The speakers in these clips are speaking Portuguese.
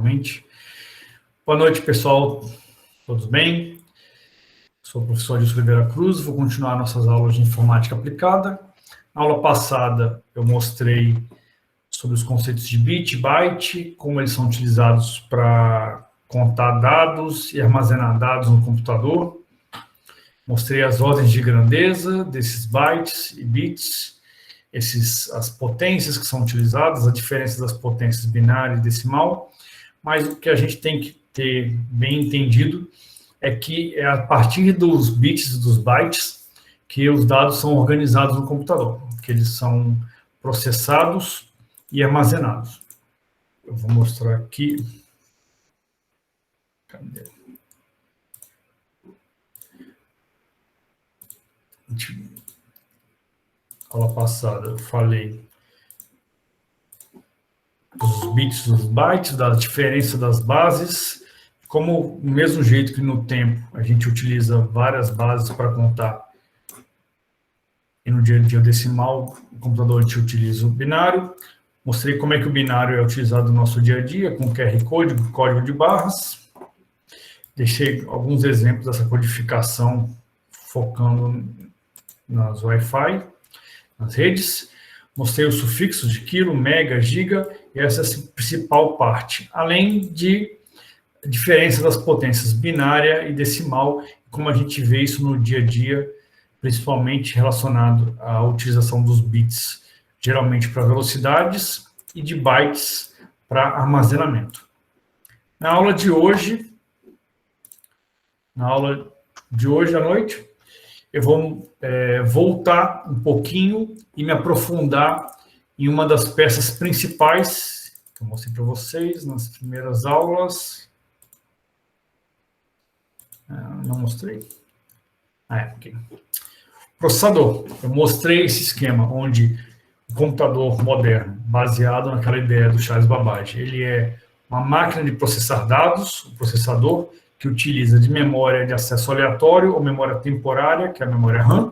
virtualmente. Boa noite, pessoal. Todos bem? Sou o professor Adilson Oliveira Cruz, vou continuar nossas aulas de informática aplicada. Na aula passada, eu mostrei sobre os conceitos de bit e byte, como eles são utilizados para contar dados e armazenar dados no computador. Mostrei as ordens de grandeza desses bytes e bits, as potências que são utilizadas, a diferença das potências binária e decimal, mas o que a gente tem que ter bem entendido é que é a partir dos bits e dos bytes que os dados são organizados no computador, que eles são processados e armazenados. Eu vou mostrar aqui. Cadê? Aula passada eu falei dos bits e dos bytes, da diferença das bases, como do mesmo jeito que no tempo a gente utiliza várias bases para contar, e no dia a dia decimal, o computador a gente utiliza o binário. Mostrei como é que o binário é utilizado no nosso dia a dia, com QR Code, código de barras. Deixei alguns exemplos dessa codificação, focando nas Wi-Fi, nas redes. Mostrei os sufixos de quilo, mega, giga, e essa é a principal parte. Além de diferença das potências binária e decimal, como a gente vê isso no dia a dia, principalmente relacionado à utilização dos bits, geralmente para velocidades, e de bytes para armazenamento. Na aula de hoje à noite, eu vou voltar um pouquinho e me aprofundar em uma das peças principais que eu mostrei para vocês nas primeiras aulas. Não mostrei? Ok. Processador. Eu mostrei esse esquema onde o computador moderno, baseado naquela ideia do Charles Babbage, ele é uma máquina de processar dados, um processador que utiliza de memória de acesso aleatório ou memória temporária, que é a memória RAM,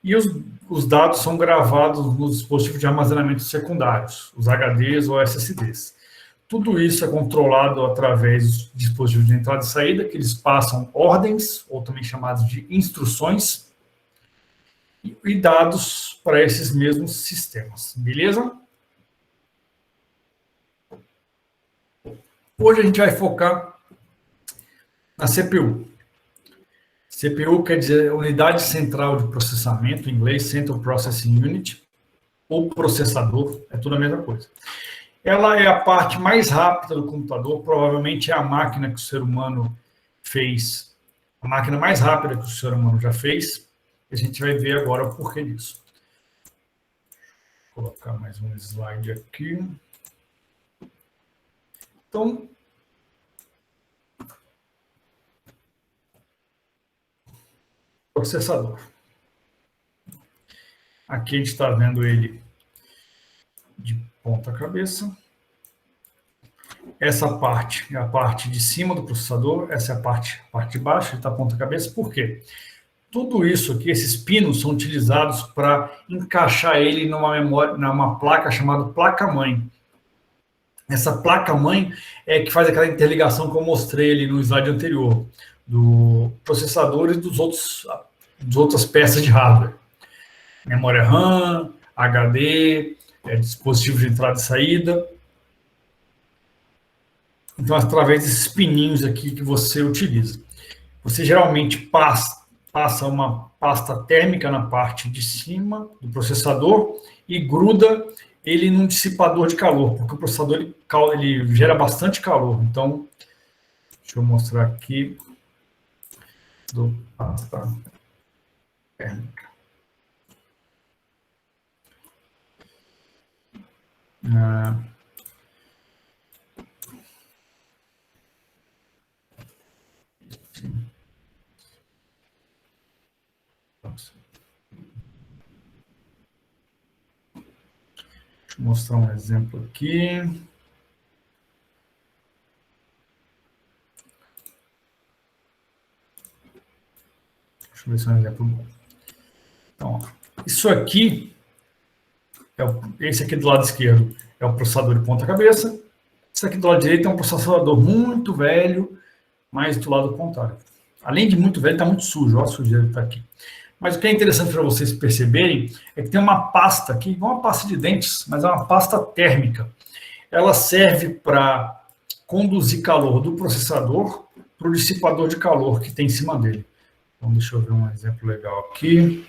e os dados são gravados nos dispositivos de armazenamento secundários, os HDs ou SSDs. Tudo isso é controlado através dos dispositivos de entrada e saída, que eles passam ordens, ou também chamados de instruções, e dados para esses mesmos sistemas, beleza? Hoje a gente vai focar na CPU. CPU quer dizer Unidade Central de Processamento, em inglês Central Processing Unit, ou processador, é tudo a mesma coisa. Ela é a parte mais rápida do computador, provavelmente é a máquina que o ser humano fez, a máquina mais rápida que o ser humano já fez, e a gente vai ver agora o porquê disso. Vou colocar mais um slide aqui. Então, processador. Aqui a gente está vendo ele de ponta cabeça. Essa parte é a parte de cima do processador, essa é a parte de baixo, ele está ponta cabeça. Por quê? Tudo isso aqui, esses pinos, são utilizados para encaixar ele numa memória, numa placa chamada placa-mãe. Essa placa-mãe é que faz aquela interligação que eu mostrei ali no slide anterior, do processador e das outras peças de hardware. Memória RAM, HD, dispositivo de entrada e saída. Então, através desses pininhos aqui que você utiliza. Você geralmente passa uma pasta térmica na parte de cima do processador e gruda ele num dissipador de calor, porque o processador ele gera bastante calor. Então, deixa eu mostrar aqui do pasta térmica. Deixa eu mostrar um exemplo aqui. Deixa eu ver se é um exemplo bom. Então, isso aqui, esse aqui do lado esquerdo é o processador de ponta cabeça, Isso aqui do lado direito é um processador muito velho, mas do lado contrário. Além de muito velho, está muito sujo, olha a sujeira que está aqui. Mas o que é interessante para vocês perceberem é que tem uma pasta aqui, não uma pasta de dentes, mas é uma pasta térmica. Ela serve para conduzir calor do processador para o dissipador de calor que tem em cima dele. Então, deixa eu ver um exemplo legal aqui.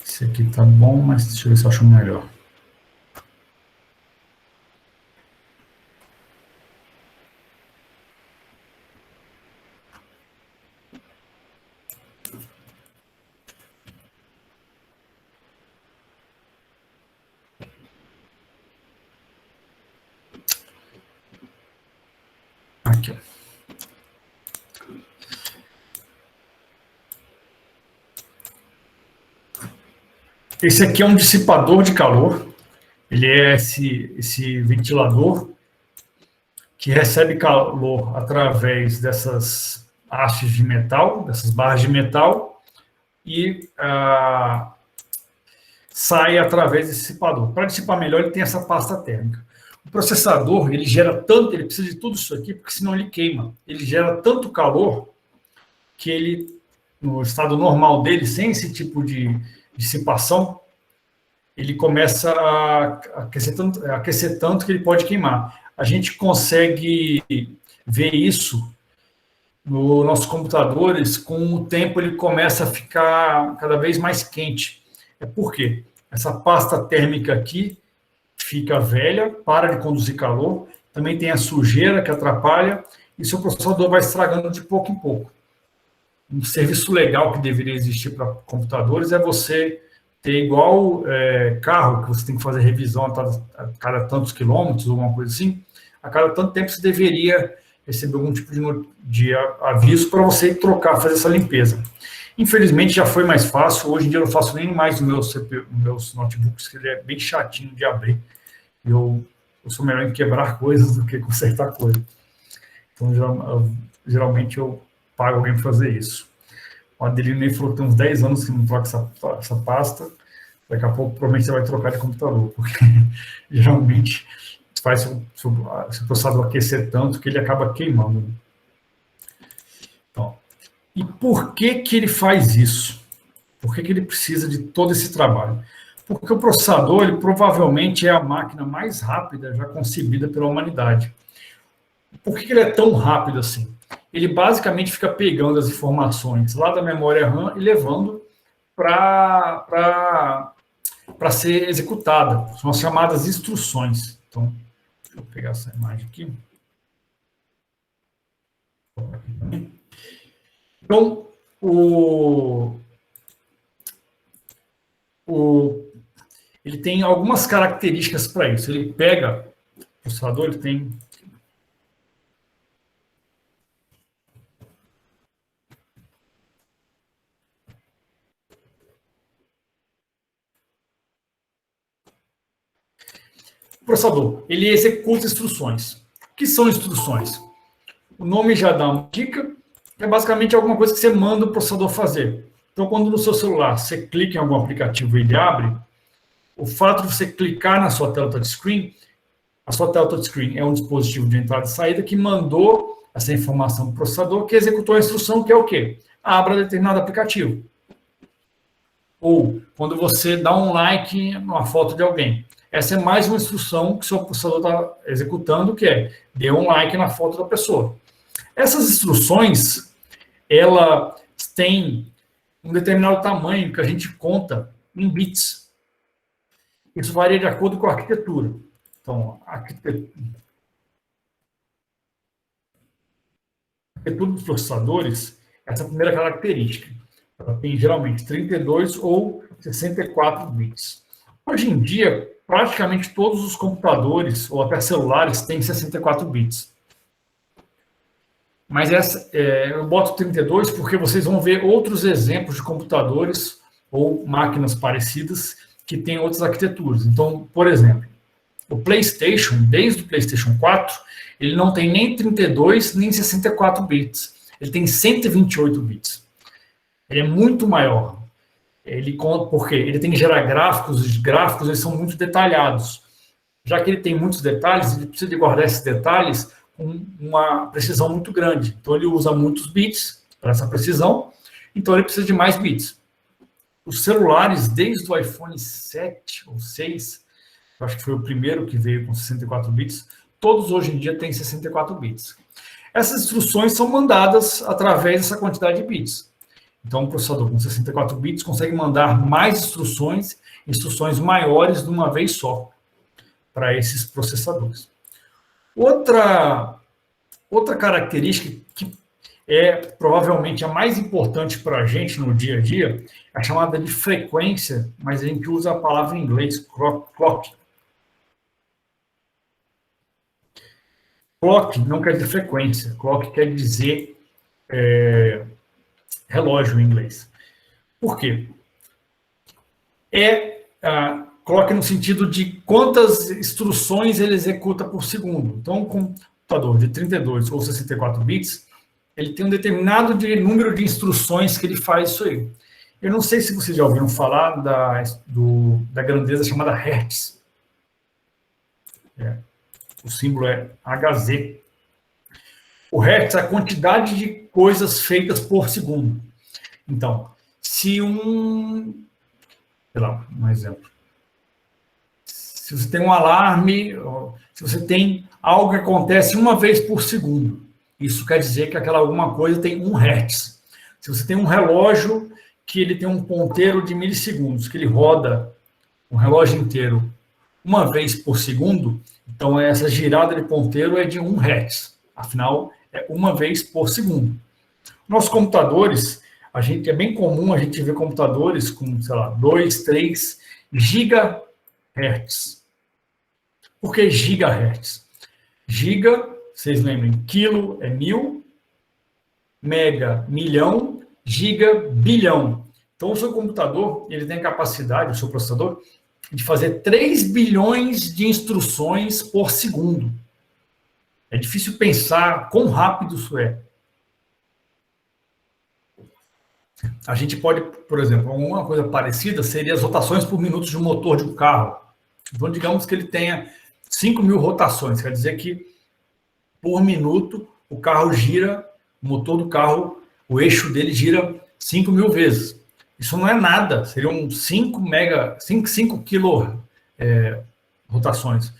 Esse aqui tá bom, mas deixa eu ver se eu acho melhor. Aqui, ó. Esse aqui é um dissipador de calor. Ele é esse ventilador que recebe calor através dessas hastes de metal, dessas barras de metal, e sai através desse dissipador. Para dissipar melhor, ele tem essa pasta térmica. O processador, ele gera tanto, ele precisa de tudo isso aqui, porque senão ele queima. Ele gera tanto calor que ele, no estado normal dele, sem esse tipo de dissipação, ele começa a aquecer tanto que ele pode queimar. A gente consegue ver isso nos nossos computadores, com o tempo ele começa a ficar cada vez mais quente. É por quê? Essa pasta térmica aqui fica velha, para de conduzir calor, também tem a sujeira que atrapalha, e seu processador vai estragando de pouco em pouco. Um serviço legal que deveria existir para computadores é você ter igual carro, que você tem que fazer revisão a cada tantos quilômetros, alguma coisa assim. A cada tanto tempo você deveria receber algum tipo de aviso para você trocar, fazer essa limpeza. Infelizmente já foi mais fácil, hoje em dia eu não faço nem mais nos meus notebooks, que ele é bem chatinho de abrir. Eu sou melhor em quebrar coisas do que consertar coisas. Então, geralmente eu pago alguém para fazer isso. O Adelino nem falou que tem uns 10 anos que não troca essa pasta. Daqui a pouco, provavelmente, você vai trocar de computador, porque geralmente faz o processador aquecer tanto que ele acaba queimando. Então, e por que ele faz isso? Por que ele precisa de todo esse trabalho? Porque o processador, ele provavelmente é a máquina mais rápida já concebida pela humanidade. Por que ele é tão rápido assim? Ele basicamente fica pegando as informações lá da memória RAM e levando para ser executada. São as chamadas instruções. Então, deixa eu pegar essa imagem aqui. Então, ele tem algumas características para isso. Ele pega, o processador, ele tem... O processador, ele executa instruções. O que são instruções? O nome já dá uma dica, é basicamente alguma coisa que você manda o processador fazer. Então, quando no seu celular você clica em algum aplicativo e ele abre, o fato de você clicar na sua tela touchscreen, a sua tela touchscreen é um dispositivo de entrada e saída que mandou essa informação para o processador, que executou a instrução, que é o quê? Abra determinado aplicativo. Ou quando você dá um like numa foto de alguém. Essa é mais uma instrução que o seu processador está executando, que é dê um like na foto da pessoa. Essas instruções, elas têm um determinado tamanho que a gente conta em bits. Isso varia de acordo com a arquitetura. Então, a arquitetura dos processadores, essa é a primeira característica. Ela tem geralmente 32 ou 64 bits. Hoje em dia, praticamente todos os computadores, ou até celulares, têm 64 bits. Mas eu boto 32 porque vocês vão ver outros exemplos de computadores ou máquinas parecidas que têm outras arquiteturas. Então, por exemplo, o PlayStation, desde o PlayStation 4, ele não tem nem 32 nem 64 bits. Ele tem 128 bits. Ele é muito maior. Por quê? Ele tem que gerar gráficos, os gráficos eles são muito detalhados. já que ele tem muitos detalhes, ele precisa de guardar esses detalhes com uma precisão muito grande. Então, ele usa muitos bits para essa precisão, então ele precisa de mais bits. Os celulares, desde o iPhone 7 ou 6, eu acho que foi o primeiro que veio com 64 bits, todos hoje em dia têm 64 bits. Essas instruções são mandadas através dessa quantidade de bits. Então, um processador com 64 bits consegue mandar mais instruções maiores de uma vez só para esses processadores. Outra característica que é provavelmente a mais importante para a gente no dia a dia, é a chamada de frequência, mas a gente usa a palavra em inglês, clock. Clock não quer dizer frequência, clock quer dizer relógio em inglês. Por quê? Clock no sentido de quantas instruções ele executa por segundo. Então, um computador de 32 ou 64 bits, ele tem um determinado número de instruções que ele faz isso aí. Eu não sei se vocês já ouviram falar da grandeza chamada Hertz. O símbolo é HZ. O Hertz é a quantidade de coisas feitas por segundo. Então, se sei lá, um exemplo. Se você tem um alarme, se você tem algo que acontece uma vez por segundo, isso quer dizer que aquela alguma coisa tem 1 Hz. Se você tem um relógio que ele tem um ponteiro de milissegundos, que ele roda o relógio inteiro uma vez por segundo, então essa girada de ponteiro é de 1 Hz. Afinal, é uma vez por segundo. Nossos computadores, é bem comum a gente ver computadores com, sei lá, 2, 3 gigahertz. Por que gigahertz? Giga, vocês lembram, quilo é 1000, mega, milhão, giga, bilhão. Então, o seu computador, ele tem a capacidade, o seu processador, de fazer 3 bilhões de instruções por segundo. É difícil pensar quão rápido isso é. A gente pode, por exemplo, uma coisa parecida seria as rotações por minuto de um motor de um carro. Então, digamos que ele tenha 5.000 rotações, quer dizer que por minuto o carro gira, o motor do carro, o eixo dele gira 5.000 vezes. Isso não é nada, seriam 5 quilo rotações.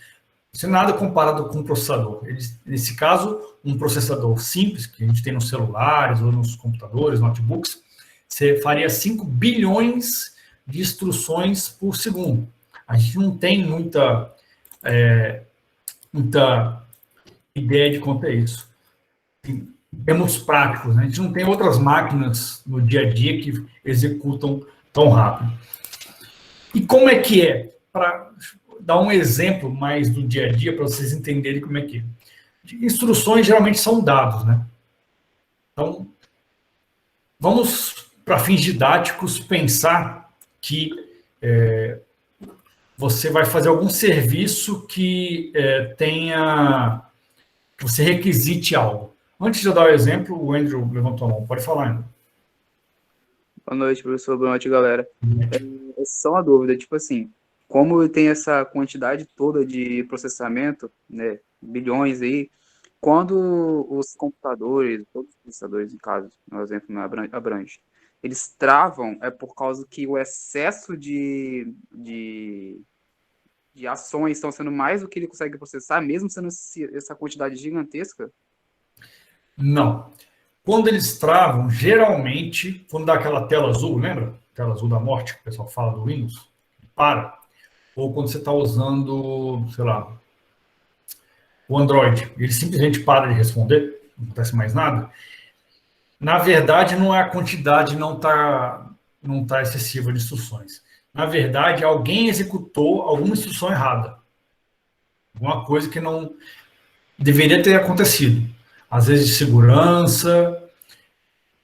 Isso é nada comparado com um processador. Nesse caso, um processador simples, que a gente tem nos celulares ou nos computadores, notebooks, você faria 5 bilhões de instruções por segundo. A gente não tem muita ideia de quanto é isso. Em termos práticos, né? A gente não tem outras máquinas no dia a dia que executam tão rápido. E como é que é? Para dar um exemplo mais do dia a dia, para vocês entenderem como é que é. Instruções geralmente são dados, né? Então, vamos, para fins didáticos, pensar que você vai fazer algum serviço que que você requisite algo. Antes de eu dar o exemplo, o Andrew levantou a mão. Pode falar, Andrew. Boa noite, professor. Boa noite, galera. É só uma dúvida, tipo assim, como tem essa quantidade toda de processamento, né, bilhões aí, quando os computadores, todos os processadores, em caso, no exemplo não abrange, eles travam, é por causa que o excesso de ações estão sendo mais do que ele consegue processar, mesmo sendo essa quantidade gigantesca? Não. Quando eles travam, geralmente, quando dá aquela tela azul, lembra? Tela azul da morte, que o pessoal fala do Windows, para. Ou quando você está usando, sei lá, o Android, ele simplesmente para de responder, não acontece mais nada. Na verdade, não é a quantidade não tá excessiva de instruções. Na verdade, alguém executou alguma instrução errada. Alguma coisa que não deveria ter acontecido. Às vezes de segurança,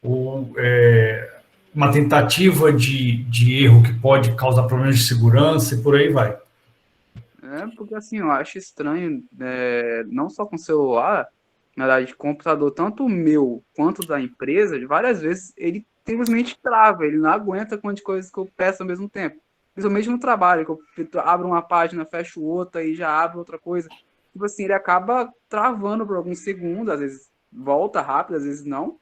ou uma tentativa de erro que pode causar problemas de segurança e por aí vai. Porque assim, eu acho estranho, não só com celular, na verdade, de computador, tanto o meu quanto da empresa, várias vezes ele simplesmente trava, ele não aguenta quantas coisas que eu peço ao mesmo tempo. principalmente no trabalho, que eu abro uma página, fecho outra e já abro outra coisa. Tipo assim, ele acaba travando por alguns segundos, às vezes volta rápido, às vezes não.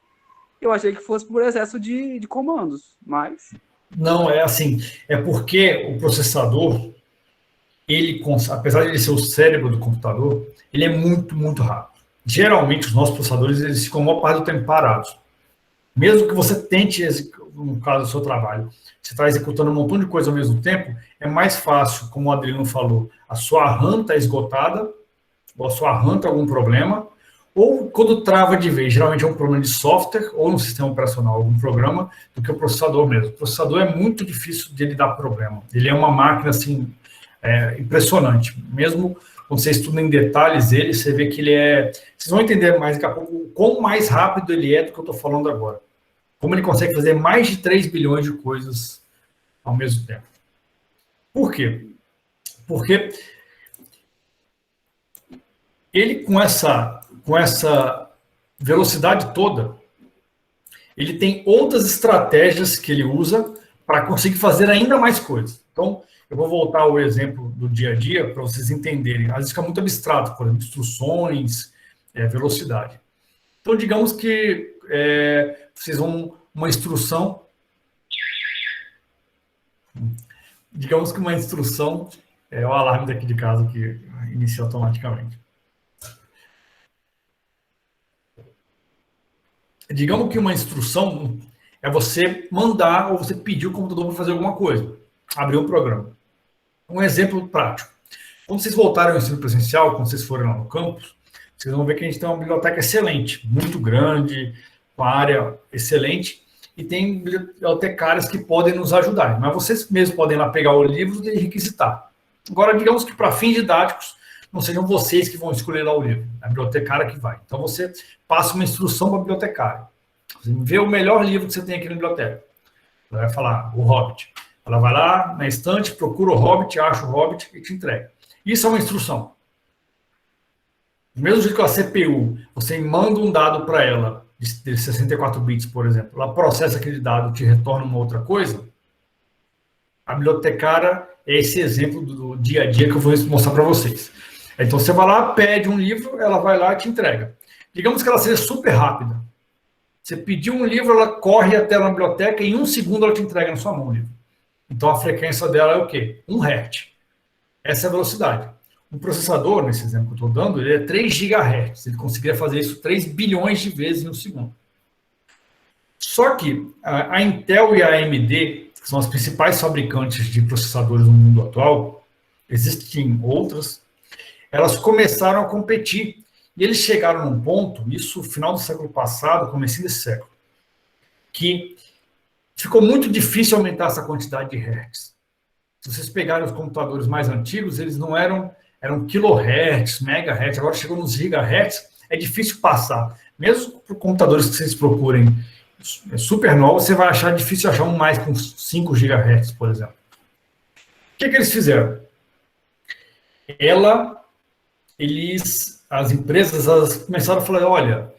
Eu achei que fosse por excesso de comandos, mas... Não, é assim, é porque o processador, apesar de ele ser o cérebro do computador, ele é muito, muito rápido. Geralmente, os nossos processadores, eles ficam a maior parte do tempo parados. Mesmo que você tente, no caso do seu trabalho, você está executando um montão de coisa ao mesmo tempo, é mais fácil, como o Adriano falou, a sua RAM está esgotada, ou a sua RAM tem algum problema, ou quando trava de vez, geralmente é um problema de software, ou no sistema operacional, algum programa, do que o processador mesmo. O processador é muito difícil de ele dar problema. Ele é uma máquina, assim, impressionante. Mesmo quando você estuda em detalhes ele, você vê que ele é... Vocês vão entender mais daqui a pouco o quão mais rápido ele é do que eu estou falando agora. Como ele consegue fazer mais de 3 bilhões de coisas ao mesmo tempo. Por quê? Porque ele, com essa velocidade toda, ele tem outras estratégias que ele usa para conseguir fazer ainda mais coisas. Então, eu vou voltar ao exemplo do dia a dia para vocês entenderem. Às vezes fica muito abstrato, por exemplo, instruções, velocidade. Então, digamos que vocês vão uma instrução. Digamos que uma instrução é o alarme daqui de casa que inicia automaticamente. Digamos que uma instrução é você mandar ou você pedir o computador para fazer alguma coisa, abrir um programa. Um exemplo prático. Quando vocês voltarem ao ensino presencial, quando vocês forem lá no campus, vocês vão ver que a gente tem uma biblioteca excelente, muito grande, com área excelente, e tem bibliotecários que podem nos ajudar. Mas vocês mesmos podem ir lá pegar o livro e requisitar. Agora, digamos que para fins didáticos, não sejam vocês que vão escolher lá o livro, é a bibliotecária que vai. Então, você passa uma instrução para a bibliotecária. Você vê o melhor livro que você tem aqui na biblioteca. Ela vai falar, o Hobbit. Ela vai lá na estante, procura o Hobbit, acha o Hobbit e te entrega. Isso é uma instrução. Do mesmo jeito que a CPU, você manda um dado para ela, de 64 bits, por exemplo, ela processa aquele dado e te retorna uma outra coisa, a bibliotecária é esse exemplo do dia a dia que eu vou mostrar para vocês. Então, você vai lá, pede um livro, ela vai lá e te entrega. Digamos que ela seja super rápida. Você pediu um livro, ela corre até na biblioteca e em 1 segundo ela te entrega na sua mão o livro. Então, a frequência dela é o quê? 1 Hz. Essa é a velocidade. O processador, nesse exemplo que eu estou dando, ele é 3 GHz. Ele conseguiria fazer isso 3 bilhões de vezes em 1 segundo. Só que a Intel e a AMD, que são as principais fabricantes de processadores no mundo atual, existem outras, elas começaram a competir. E eles chegaram num ponto, isso no final do século passado, comecinho desse século, que ficou muito difícil aumentar essa quantidade de hertz. Se vocês pegarem os computadores mais antigos, eles não eram kilohertz, megahertz, agora chegou nos gigahertz, é difícil passar. Mesmo para computadores que vocês procurem super novos, você vai achar difícil achar um mais com 5 gigahertz, por exemplo. O que eles fizeram? As empresas elas começaram a falar, olha,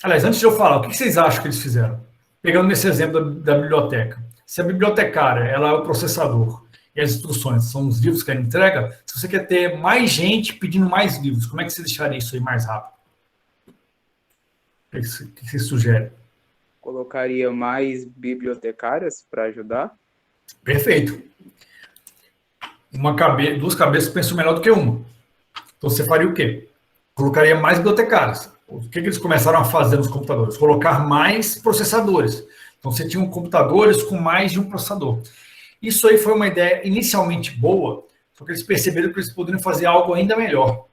aliás, antes de eu falar, o que vocês acham que eles fizeram? Pegando nesse exemplo da biblioteca. Se a bibliotecária ela é o processador e as instruções são os livros que ela entrega, se você quer ter mais gente pedindo mais livros, como é que você deixaria isso aí mais rápido? O que você sugere? Colocaria mais bibliotecárias para ajudar? Perfeito. Duas cabeças pensam melhor do que uma. Então você faria o quê? Colocaria mais bibliotecários. O que eles começaram a fazer nos computadores? Colocar mais processadores. Então você tinha computadores com mais de um processador. Isso aí foi uma ideia inicialmente boa, só que eles perceberam que eles poderiam fazer algo ainda melhor.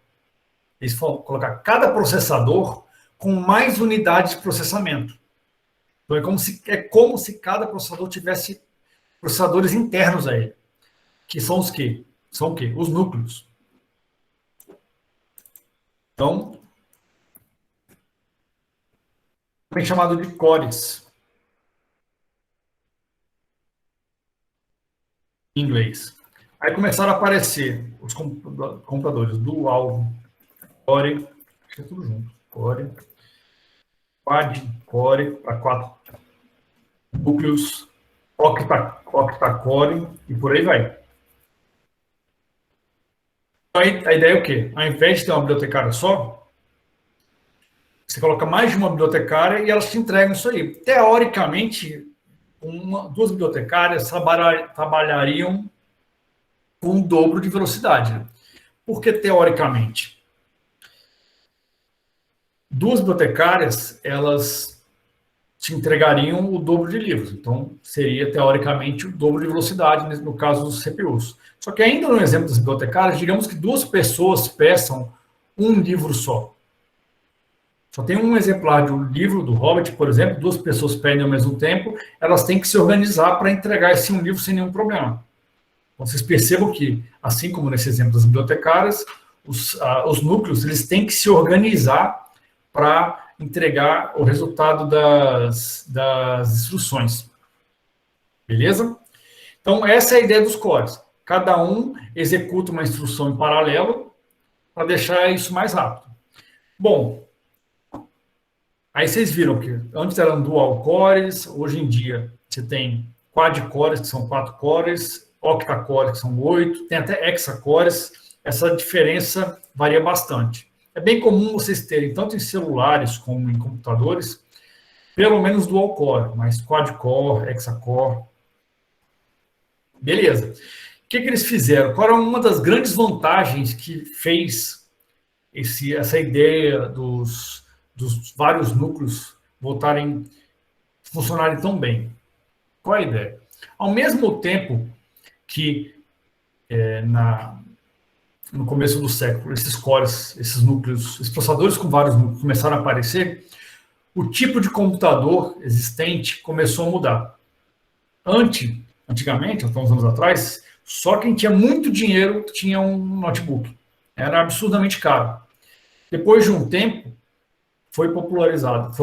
Eles foram colocar cada processador com mais unidades de processamento. Então é como se cada processador tivesse processadores internos a ele. Que são os quê? São o quê? Os núcleos. Então, também chamado de cores, em inglês. Aí começaram a aparecer os computadores dual, core, acho que é tudo junto, core, quad, core, para 4 núcleos, octa-core e por aí vai. Então, a ideia é o quê? Ao invés de ter uma bibliotecária só, você coloca mais de uma bibliotecária e elas te entregam isso aí. Teoricamente, duas bibliotecárias trabalhariam com o dobro de velocidade. Por que teoricamente? Duas bibliotecárias, elas te entregariam o dobro de livros. Então, seria, teoricamente, o dobro de velocidade, no caso dos CPUs. Só que ainda no exemplo das bibliotecárias, digamos que duas pessoas peçam um livro só. Só tem um exemplar de um livro do Hobbit, por exemplo, duas pessoas pedem ao mesmo tempo, elas têm que se organizar para entregar esse um livro sem nenhum problema. Então, vocês percebam que, assim como nesse exemplo das bibliotecárias, os núcleos eles têm que se organizar para entregar o resultado das instruções. Beleza? Então, essa é a ideia dos cores. Cada um executa uma instrução em paralelo para deixar isso mais rápido. Bom, aí vocês viram que antes eram dual cores, hoje em dia você tem quad cores, que são 4 cores, octa-cores, que são 8, tem até hexa-cores. Essa diferença varia bastante. É bem comum vocês terem, tanto em celulares como em computadores, pelo menos dual core, mas quad-core, hexa-core. Beleza. O que eles fizeram? Qual era uma das grandes vantagens que fez essa ideia dos vários núcleos funcionarem tão bem? Qual a ideia? Ao mesmo tempo que no começo do século, esses cores, esses núcleos, esses processadores com vários núcleos começaram a aparecer, o tipo de computador existente começou a mudar. Antigamente, há uns anos atrás, só quem tinha muito dinheiro tinha um notebook. Era absurdamente caro. Depois de um tempo, foram popularizados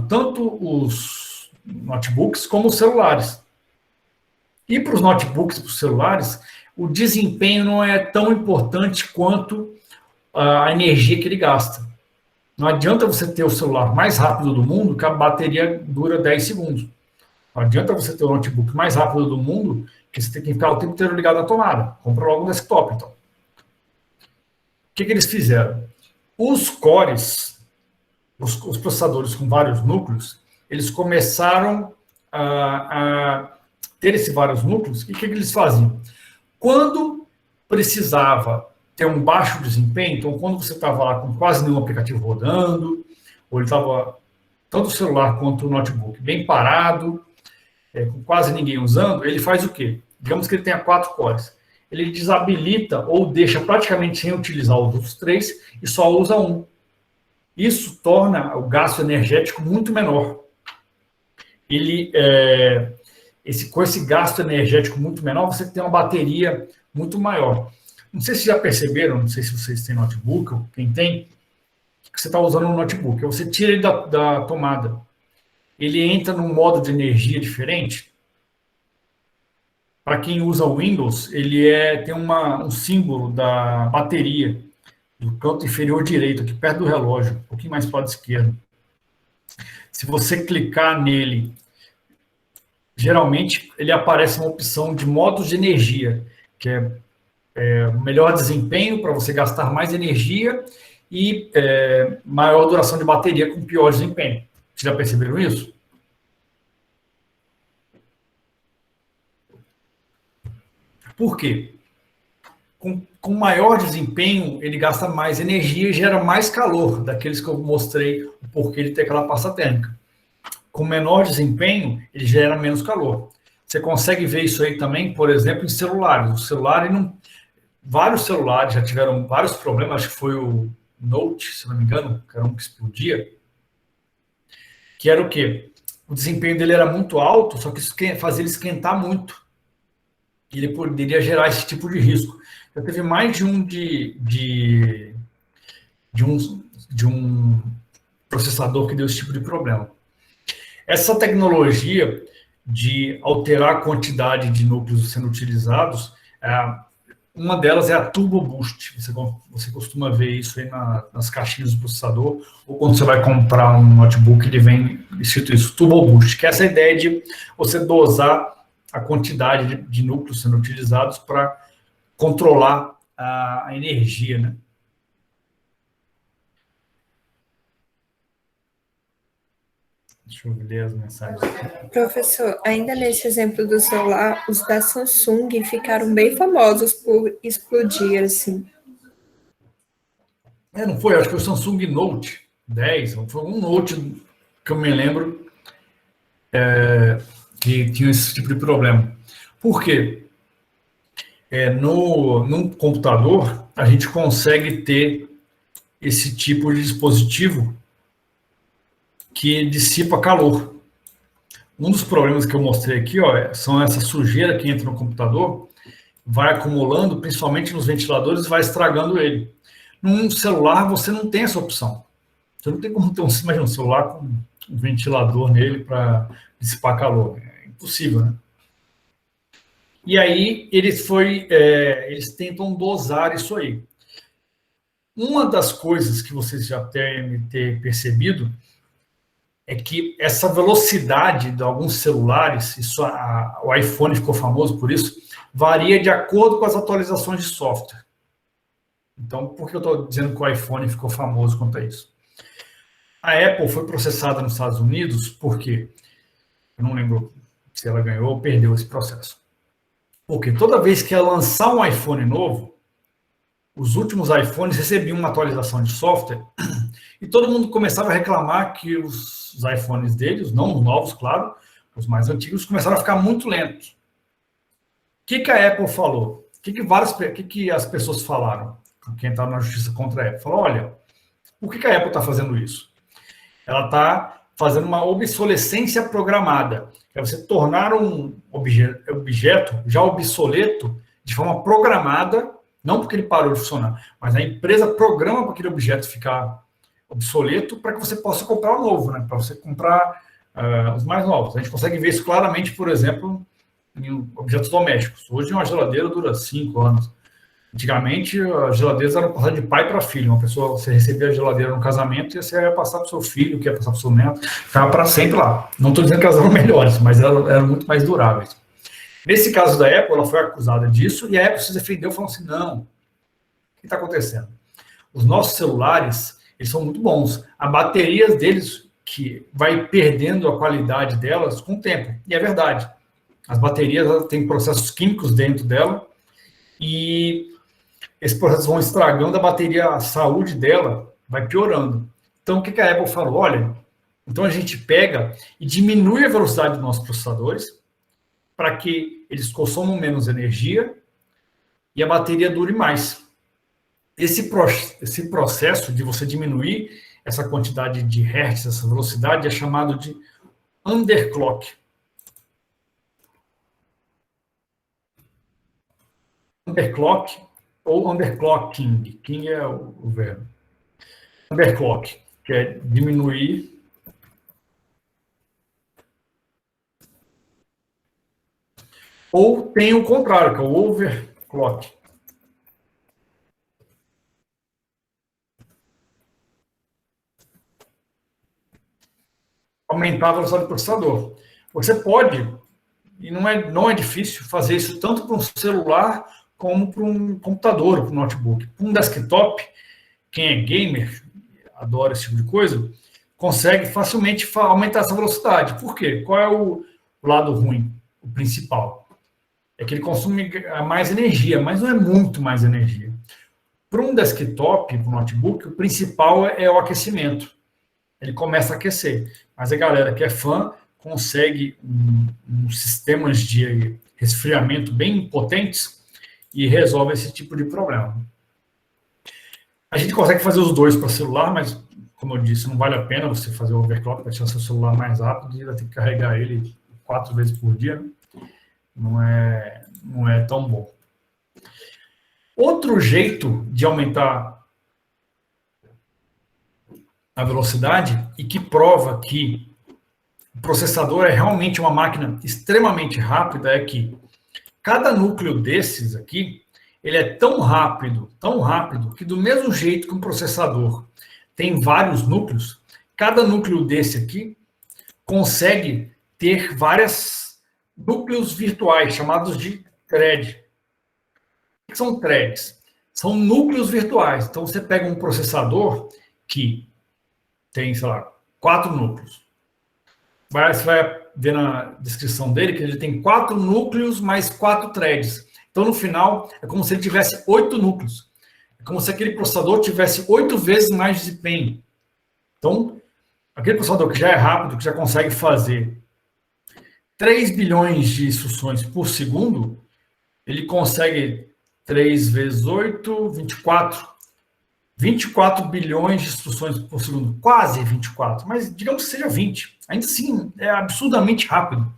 tanto os notebooks como os celulares. E para os notebooks e para os celulares, o desempenho não é tão importante quanto a energia que ele gasta. Não adianta você ter o celular mais rápido do mundo, que a bateria dura 10 segundos. Não adianta você ter o notebook mais rápido do mundo, que você tem que ficar o tempo inteiro ligado na tomada. Compra logo um desktop, então. O que eles fizeram? Os cores, os processadores com vários núcleos, eles começaram a ter esses vários núcleos. E o que eles faziam? Quando precisava ter um baixo desempenho, então quando você estava lá com quase nenhum aplicativo rodando, ou ele estava, tanto o celular quanto o notebook, bem parado, com quase ninguém usando, ele faz o quê? Digamos que ele tenha 4 cores. Ele desabilita ou deixa praticamente sem utilizar os outros 3 e só usa um. Isso torna o gasto energético muito menor. Com esse gasto energético muito menor, você tem uma bateria muito maior. Não sei se já perceberam, não sei se vocês têm notebook, ou quem tem, que você está usando um notebook. Você tira ele da tomada. Ele entra num modo de energia diferente. Para quem usa o Windows, ele tem um símbolo da bateria do canto inferior direito, aqui perto do relógio, um pouquinho mais para o lado esquerdo. Se você clicar nele, geralmente ele aparece uma opção de modos de energia, que é melhor desempenho para você gastar mais energia e maior duração de bateria com pior desempenho. Vocês já perceberam isso? Por quê? Com maior desempenho, ele gasta mais energia e gera mais calor, daqueles que eu mostrei o porquê ele tem aquela pasta térmica. Com menor desempenho, ele gera menos calor. Você consegue ver isso aí também, por exemplo, em celulares. O celular, vários celulares já tiveram vários problemas, acho que foi o Note, se não me engano, que era um que explodia, que era o quê? O desempenho dele era muito alto, só que isso fazia ele esquentar muito. E ele poderia gerar esse tipo de risco. Já teve mais de um processador que deu esse tipo de problema. Essa tecnologia de alterar a quantidade de núcleos sendo utilizados, Uma delas é a Turbo Boost. Você costuma ver isso aí nas caixinhas do processador, ou quando você vai comprar um notebook, ele vem escrito isso, Turbo Boost, que é essa ideia de você dosar a quantidade de núcleos sendo utilizados para controlar a energia, né? Deixa eu ler as mensagens. Professor, ainda nesse exemplo do celular, os da Samsung ficaram bem famosos por explodir, assim. Não foi, acho que o Samsung Note 10, foi um Note que eu me lembro que tinha esse tipo de problema. Por quê? No computador, a gente consegue ter esse tipo de dispositivo que dissipa calor. Um dos problemas que eu mostrei aqui, são essa sujeira que entra no computador, vai acumulando, principalmente nos ventiladores, e vai estragando ele. Num celular, você não tem essa opção. Você não tem como ter imagina, um celular com um ventilador nele para dissipar calor. É impossível, né? E aí, eles tentam dosar isso aí. Uma das coisas que vocês já devem ter percebido é que essa velocidade de alguns celulares, o iPhone ficou famoso por isso, varia de acordo com as atualizações de software. Então, por que eu estou dizendo que o iPhone ficou famoso quanto a isso? A Apple foi processada nos Estados Unidos porque, eu não lembro se ela ganhou ou perdeu esse processo. Porque toda vez que ela lançar um iPhone novo, os últimos iPhones recebiam uma atualização de software e todo mundo começava a reclamar que os iPhones deles, não os novos, claro, os mais antigos, começaram a ficar muito lentos. O que a Apple falou? O que as pessoas falaram? Quem está na justiça contra a Apple falou, olha, por que a Apple está fazendo isso? Ela está fazendo uma obsolescência programada. É você tornar um objeto já obsoleto de forma programada, não porque ele parou de funcionar, mas a empresa programa para aquele objeto ficar obsoleto para que você possa comprar o novo, né? Para você comprar os mais novos. A gente consegue ver isso claramente, por exemplo, em objetos domésticos. Hoje uma geladeira dura 5 anos. Antigamente, as geladeiras eram passadas de pai para filho. Uma pessoa, você recebia a geladeira no casamento e você ia passar para o seu filho, que ia passar para o seu neto, ficava para sempre lá. Não estou dizendo que elas eram melhores, mas eram muito mais duráveis. Nesse caso da Apple, ela foi acusada disso e a Apple se defendeu falando assim, não, o que está acontecendo? Os nossos celulares, eles são muito bons. A bateria deles, que vai perdendo a qualidade delas com o tempo. E é verdade. As baterias têm processos químicos dentro dela e esses processos vão estragando a bateria, a saúde dela vai piorando. Então, o que a Apple falou? Olha, então a gente pega e diminui a velocidade dos nossos processadores para que eles consumam menos energia e a bateria dure mais. Esse processo de você diminuir essa quantidade de hertz, essa velocidade, é chamado de underclock. Underclock ou underclocking. King é o verbo. Underclock, que é diminuir ou tem o contrário, que é o overclock. Aumentar a velocidade do processador. Você pode, e não é difícil, fazer isso tanto para um celular como para um computador, para um notebook. Para um desktop, quem é gamer, adora esse tipo de coisa, consegue facilmente aumentar essa velocidade. Por quê? Qual é o lado ruim, o principal? É que ele consome mais energia, mas não é muito mais energia. Para um desktop, para um notebook, o principal é o aquecimento. Ele começa a aquecer. Mas a galera que é fã consegue sistemas de resfriamento bem potentes e resolve esse tipo de problema. A gente consegue fazer os dois para celular, mas, como eu disse, não vale a pena você fazer o overclock para deixar seu celular mais rápido e vai ter que carregar ele 4 vezes por dia. Não é tão bom. Outro jeito de aumentar a velocidade e que prova que o processador é realmente uma máquina extremamente rápida é que cada núcleo desses aqui, ele é tão rápido, que do mesmo jeito que um processador tem vários núcleos, cada núcleo desse aqui consegue ter vários núcleos virtuais, chamados de thread. O que são threads? São núcleos virtuais. Então, você pega um processador que tem, sei lá, 4 núcleos. Você vai ver na descrição dele que ele tem 4 núcleos mais 4 threads. Então, no final, é como se ele tivesse 8 núcleos. É como se aquele processador tivesse 8 vezes mais desempenho. Então, aquele processador que já é rápido, que já consegue fazer 3 bilhões de instruções por segundo, ele consegue 3 vezes 8, 24. 24 bilhões de instruções por segundo, quase 24, mas digamos que seja 20. Ainda assim, é absurdamente rápido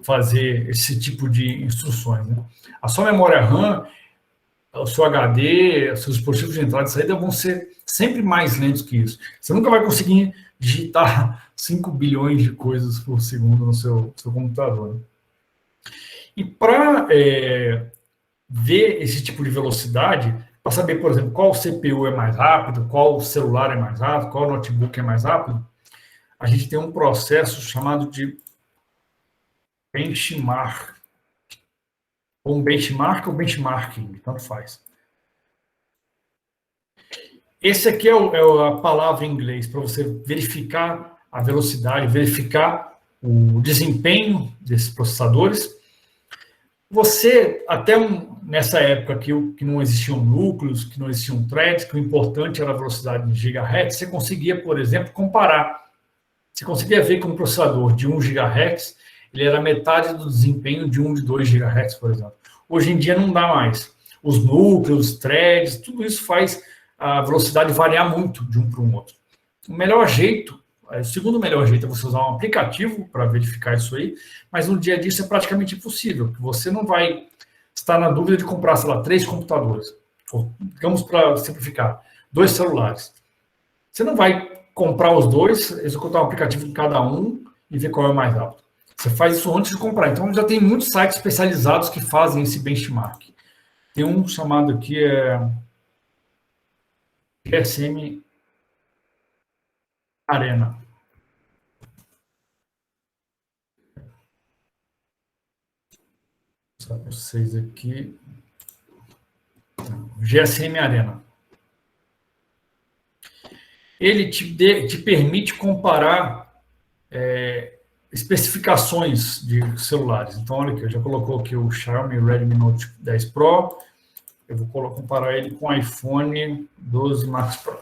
fazer esse tipo de instruções, né? A sua memória RAM, o seu HD, os seus dispositivos de entrada e saída vão ser sempre mais lentos que isso. Você nunca vai conseguir digitar 5 bilhões de coisas por segundo no seu computador, né? E para ver esse tipo de velocidade, para saber, por exemplo, qual CPU é mais rápido, qual celular é mais rápido, qual notebook é mais rápido, a gente tem um processo chamado de benchmark. Ou um benchmark ou benchmarking, tanto faz. Esse aqui é a palavra em inglês para você verificar a velocidade, verificar o desempenho desses processadores. Você, até nessa época que não existiam núcleos, que não existiam threads, que o importante era a velocidade em gigahertz, você conseguia, por exemplo, comparar. Você conseguia ver que um processador de 1 GHz, ele era metade do desempenho de um de 2 GHz, por exemplo. Hoje em dia não dá mais. Os núcleos, threads, tudo isso faz a velocidade variar muito de um para o outro. O melhor jeito, o segundo melhor jeito é você usar um aplicativo para verificar isso aí, mas no dia a dia isso é praticamente impossível, porque você não vai estar na dúvida de comprar, sei lá, 3 computadores, ou, digamos, para simplificar, 2 celulares. Você não vai comprar os 2, executar um aplicativo em cada um e ver qual é o mais rápido. Você faz isso antes de comprar. Então, já tem muitos sites especializados que fazem esse benchmark. Tem um chamado aqui, GSM Arena. Vou mostrar para vocês aqui. GSM Arena. Ele te permite comparar especificações de celulares. Então, olha aqui, eu já colocou aqui o Xiaomi Redmi Note 10 Pro. Eu vou comparar ele com o iPhone 12 Max Pro.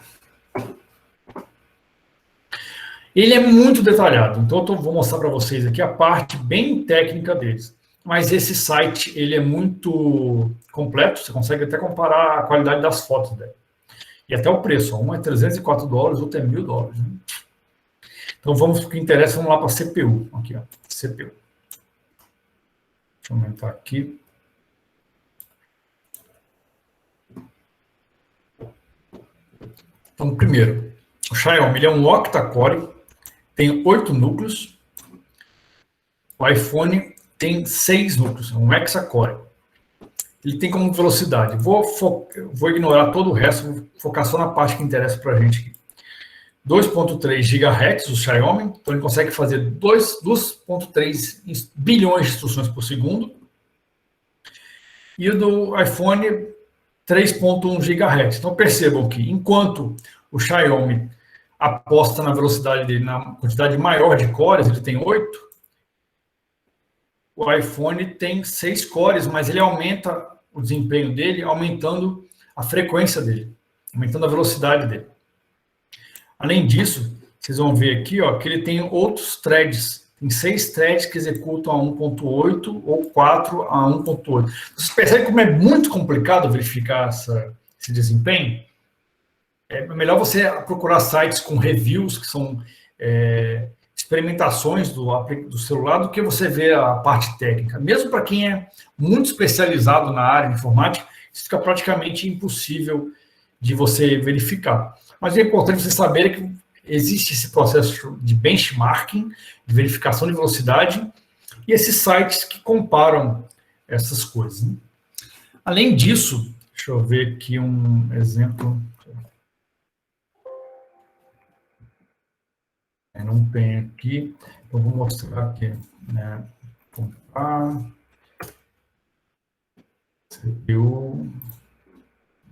Ele é muito detalhado, então eu vou mostrar para vocês aqui a parte bem técnica deles. Mas esse site, ele é muito completo, você consegue até comparar a qualidade das fotos dele. E até o preço, um é $304, outro é $1.000. Né? Então vamos para o que interessa, vamos lá para a CPU. Aqui, ó, CPU. Deixa eu aumentar aqui. Então, primeiro, o Xiaomi ele é um octa-core, tem 8 núcleos. O iPhone tem 6 núcleos, é um hexa-core. Ele tem como velocidade. Vou ignorar todo o resto, vou focar só na parte que interessa para a gente aqui. 2.3 GHz, o Xiaomi, então ele consegue fazer 2.3 bilhões de instruções por segundo. E o do iPhone, 3.1 GHz. Então percebam que enquanto o Xiaomi aposta na velocidade dele, na quantidade maior de cores, ele tem 8, o iPhone tem 6 cores, mas ele aumenta o desempenho dele, aumentando a frequência dele, aumentando a velocidade dele. Além disso, vocês vão ver aqui, ó, que ele tem outros threads. Tem 6 threads que executam a 1.8 ou 4 a 1.8. Vocês percebem como é muito complicado verificar esse desempenho? É melhor você procurar sites com reviews, que são experimentações do celular, do que você ver a parte técnica. Mesmo para quem é muito especializado na área de informática, isso fica praticamente impossível de você verificar. Mas é importante você saber que existe esse processo de benchmarking, de verificação de velocidade, e esses sites que comparam essas coisas. Né? Além disso, deixa eu ver aqui um exemplo. Não tem aqui, então vou mostrar aqui, né? Comprar CPU,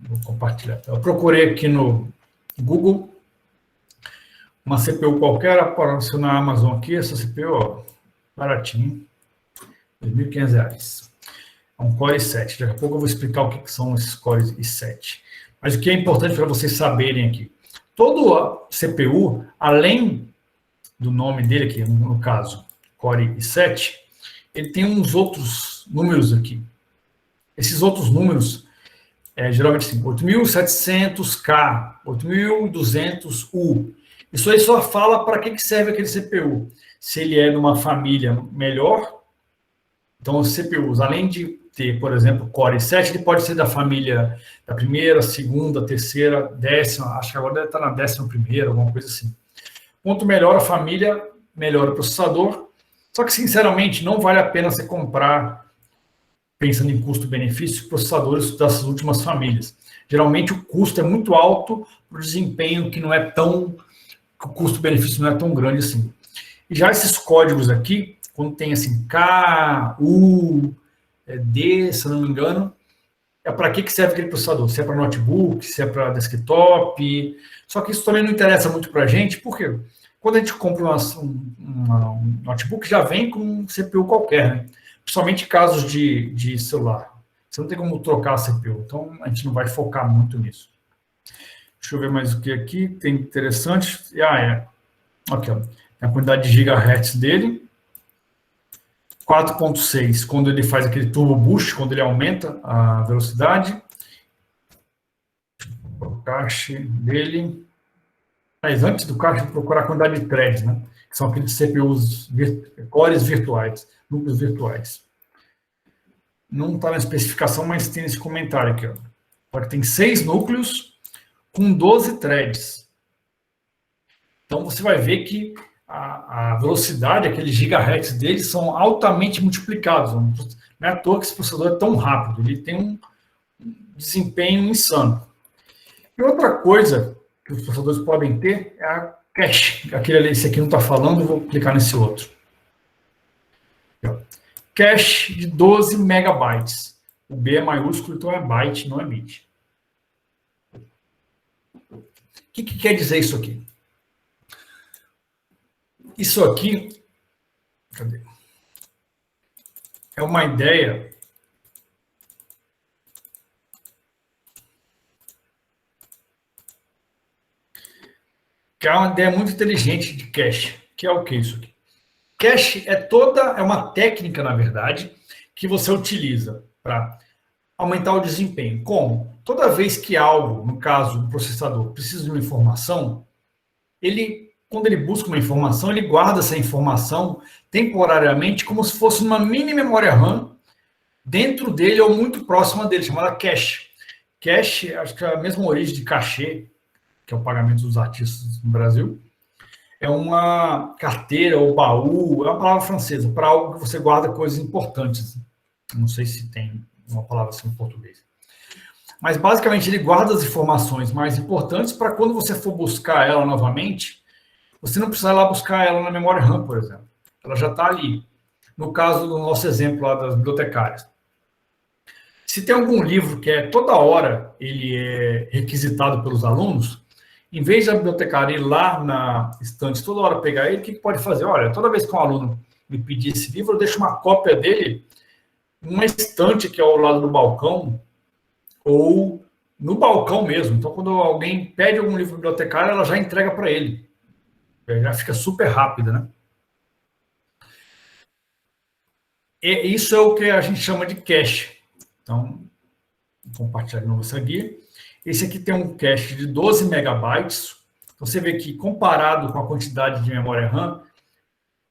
vou compartilhar. Eu procurei aqui no Google uma CPU qualquer, apareceu na Amazon aqui, essa CPU, ó, baratinho, R$ 2.500. É um Core i7. Daqui a pouco eu vou explicar o que são esses Core i7. Mas o que é importante para vocês saberem aqui, todo CPU, além do nome dele aqui, no caso, Core i7, ele tem uns outros números aqui. Esses outros números, geralmente assim, 8700K, 8200U. Isso aí só fala para que serve aquele CPU. Se ele é numa família melhor, então os CPUs, além de ter, por exemplo, Core i7, ele pode ser da família da primeira, segunda, terceira, décima, acho que agora deve estar na 11ª, alguma coisa assim. Quanto melhor a família, melhor o processador. Só que, sinceramente, não vale a pena você comprar, pensando em custo-benefício, processadores dessas últimas famílias. Geralmente, o custo é muito alto para o desempenho que não é tão... o custo-benefício não é tão grande assim. E já esses códigos aqui, quando tem assim K, U, D, se eu não me engano, é para que serve aquele processador? Se é para notebook, se é para desktop. Só que isso também não interessa muito para a gente, porque quando a gente compra um notebook, já vem com um CPU qualquer, né? Principalmente em casos de celular. Você não tem como trocar a CPU, então a gente não vai focar muito nisso. Deixa eu ver mais o que aqui tem interessante. Aqui, ó, a quantidade de gigahertz dele. 4.6, quando ele faz aquele turbo boost, quando ele aumenta a velocidade. O cache dele. Mas antes do cache, vou procurar a quantidade de threads, né? Que são aqueles CPUs, cores virtuais, núcleos virtuais. Não está na especificação, mas tem esse comentário aqui, ó. Porque tem 6 núcleos com 12 threads. Então, você vai ver que a velocidade, aqueles gigahertz deles, são altamente multiplicados. Não é à toa que esse processador é tão rápido. Ele tem um desempenho insano. E outra coisa que os processadores podem ter é a cache. Esse aqui não está falando, eu vou clicar nesse outro. Cache de 12 megabytes. O B é maiúsculo, então é byte, não é bit. O que quer dizer isso aqui? Isso aqui, cadê? É uma ideia que é uma ideia muito inteligente de cache, que é o que isso aqui? Cache é uma técnica, na verdade, que você utiliza para aumentar o desempenho. Como? Toda vez que algo, no caso, um processador, precisa de uma informação, quando ele busca uma informação, ele guarda essa informação temporariamente como se fosse uma mini memória RAM dentro dele ou muito próxima dele, chamada cache. Cache, acho que é a mesma origem de cachê, que é o pagamento dos artistas no Brasil. É uma carteira ou baú, é uma palavra francesa, para algo que você guarda coisas importantes. Não sei se tem uma palavra assim em português. Mas, basicamente, ele guarda as informações mais importantes para quando você for buscar ela novamente, você não precisa ir lá buscar ela na memória RAM, por exemplo. Ela já está ali. No caso do nosso exemplo lá das bibliotecárias. Se tem algum livro que toda hora ele é requisitado pelos alunos, em vez da bibliotecária ir lá na estante toda hora pegar ele, o que pode fazer? Olha, toda vez que um aluno me pedir esse livro, eu deixo uma cópia dele numa estante que é ao lado do balcão, ou no balcão mesmo. Então, quando alguém pede algum livro bibliotecário, ela já entrega para ele. Já fica super rápida, né? E isso é o que a gente chama de cache. Então, vou compartilhar de novo essa guia. Esse aqui tem um cache de 12 megabytes. Então, você vê que, comparado com a quantidade de memória RAM,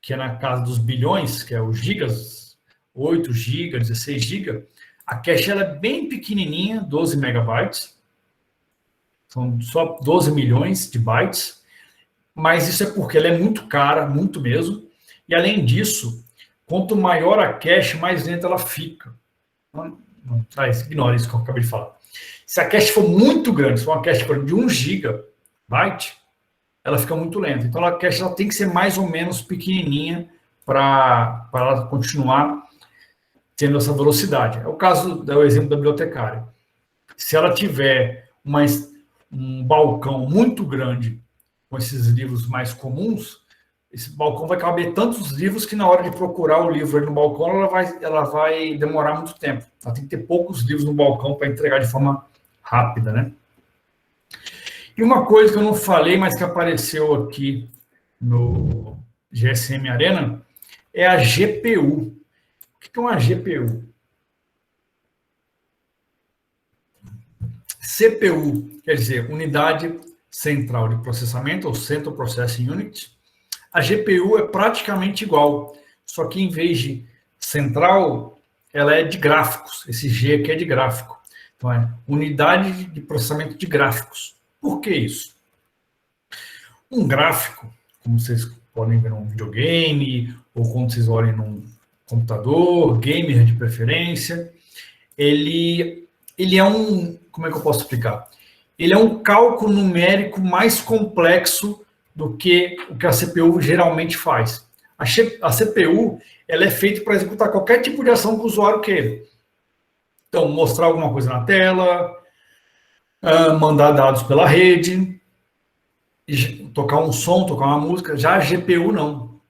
que é na casa dos bilhões, que é os gigas, 8 GB, 16 GB, a cache ela é bem pequenininha, 12 megabytes. São só 12 milhões de bytes. Mas isso é porque ela é muito cara, muito mesmo. E, além disso, quanto maior a cache, mais lenta ela fica. Ignora isso que eu acabei de falar. Se a cache for muito grande, se for uma cache de 1 GB, ela fica muito lenta. Então, a cache ela tem que ser mais ou menos pequenininha para ela continuar tendo essa velocidade. É o caso do exemplo da bibliotecária. Se ela tiver um balcão muito grande com esses livros mais comuns, esse balcão vai caber tantos livros que na hora de procurar o livro aí no balcão, ela vai demorar muito tempo. Ela tem que ter poucos livros no balcão para entregar de forma rápida, né? E uma coisa que eu não falei, mas que apareceu aqui no GSM Arena, é a GPU. O que é uma GPU? CPU quer dizer Unidade Central de Processamento, ou Central Processing Unit. A GPU é praticamente igual, só que em vez de central, ela é de gráficos. Esse G aqui é de gráfico. Então, é Unidade de Processamento de Gráficos. Por que isso? Um gráfico, como vocês podem ver num videogame, ou quando vocês olhem num computador, gamer de preferência, ele é um... Como é que eu posso explicar? Ele é um cálculo numérico mais complexo do que o que a CPU geralmente faz. A CPU ela é feita para executar qualquer tipo de ação que o usuário queira. Então, mostrar alguma coisa na tela, mandar dados pela rede, tocar um som, tocar uma música. Já a GPU não.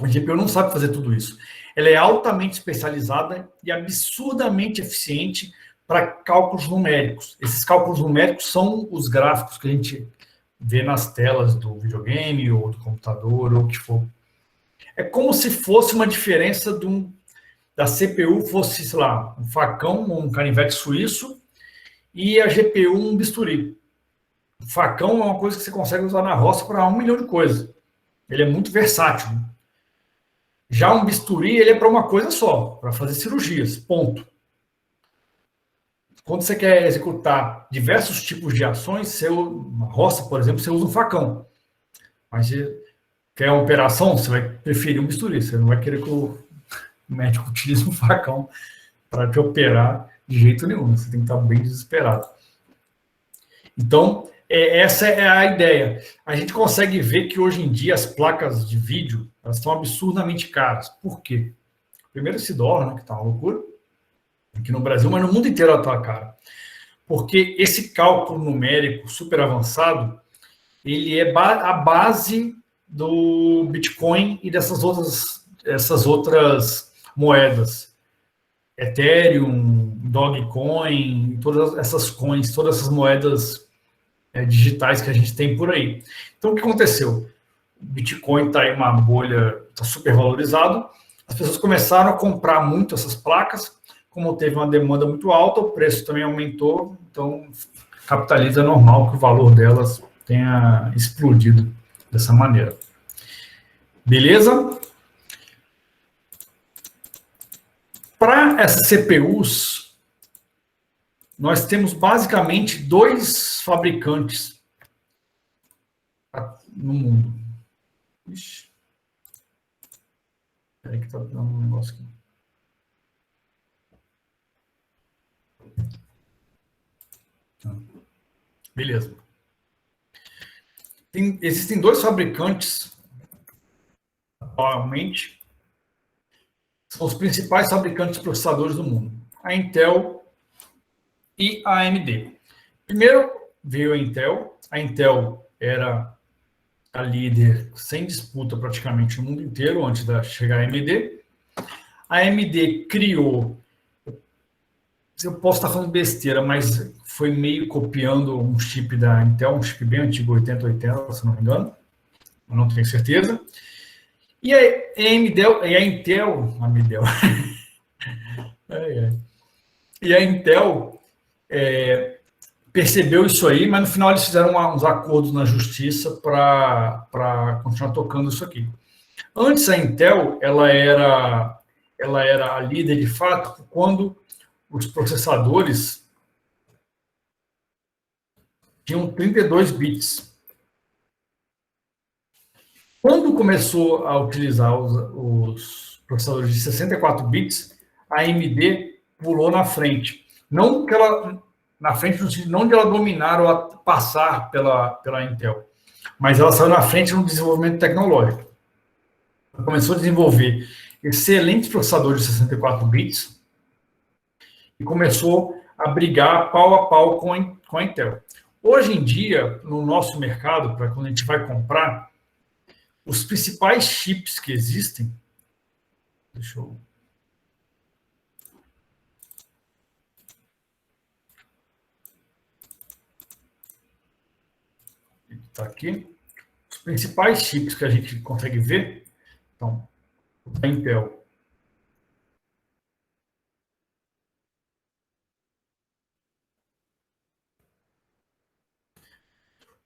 A GPU não sabe fazer tudo isso. Ela é altamente especializada e absurdamente eficiente para cálculos numéricos. Esses cálculos numéricos são os gráficos que a gente vê nas telas do videogame ou do computador ou o que for. É como se fosse uma diferença da CPU fosse, sei lá, um facão ou um canivete suíço e a GPU um bisturi. O facão é uma coisa que você consegue usar na roça para 1 milhão de coisas. Ele é muito versátil. Já um bisturi, ele é para uma coisa só, para fazer cirurgias, ponto. Quando você quer executar diversos tipos de ações, na roça, por exemplo, você usa um facão. Mas você quer uma operação, você vai preferir um bisturi. Você não vai querer que o médico utilize um facão para te operar de jeito nenhum. Você tem que estar bem desesperado. Então, essa é a ideia. A gente consegue ver que hoje em dia as placas de vídeo elas estão absurdamente caras. Por quê? Primeiro esse dólar, né, que está uma loucura, aqui no Brasil, mas no mundo inteiro ela está cara. Porque esse cálculo numérico super avançado, ele é a base do Bitcoin e dessas outras moedas. Ethereum, Dogecoin, todas essas coins, todas essas moedas digitais que a gente tem por aí. Então, o que aconteceu? O Bitcoin está em uma bolha, está super valorizado, as pessoas começaram a comprar muito essas placas, como teve uma demanda muito alta, o preço também aumentou, então capitaliza normal que o valor delas tenha explodido dessa maneira. Beleza? Para essas CPUs, nós temos basicamente 2 fabricantes no mundo. Ixi. Espera que tá dando um negócio aqui. Beleza. Existem 2 fabricantes atualmente, são os principais fabricantes de processadores do mundo, a Intel e a AMD. Primeiro veio a Intel era a líder sem disputa praticamente no mundo inteiro antes de chegar a AMD. A AMD criou, eu posso estar falando besteira, mas foi meio copiando um chip da Intel, um chip bem antigo, 8080, se não me engano, eu não tenho certeza. E a Intel e a Intel percebeu isso aí, mas no final eles fizeram uns acordos na justiça para continuar tocando isso aqui. Antes a Intel ela era a líder de fato quando os processadores tinham 32 bits. Quando começou a utilizar os processadores de 64 bits, a AMD pulou na frente. Não que ela, na frente, no sentido não de ela dominar ou passar pela Intel, mas ela saiu na frente no desenvolvimento tecnológico. Ela começou a desenvolver excelentes processadores de 64 bits e começou a brigar pau a pau com a Intel. Hoje em dia, no nosso mercado, para quando a gente vai comprar, os principais chips que existem, deixa eu... Está aqui. Os principais chips que a gente consegue ver, então, a Intel.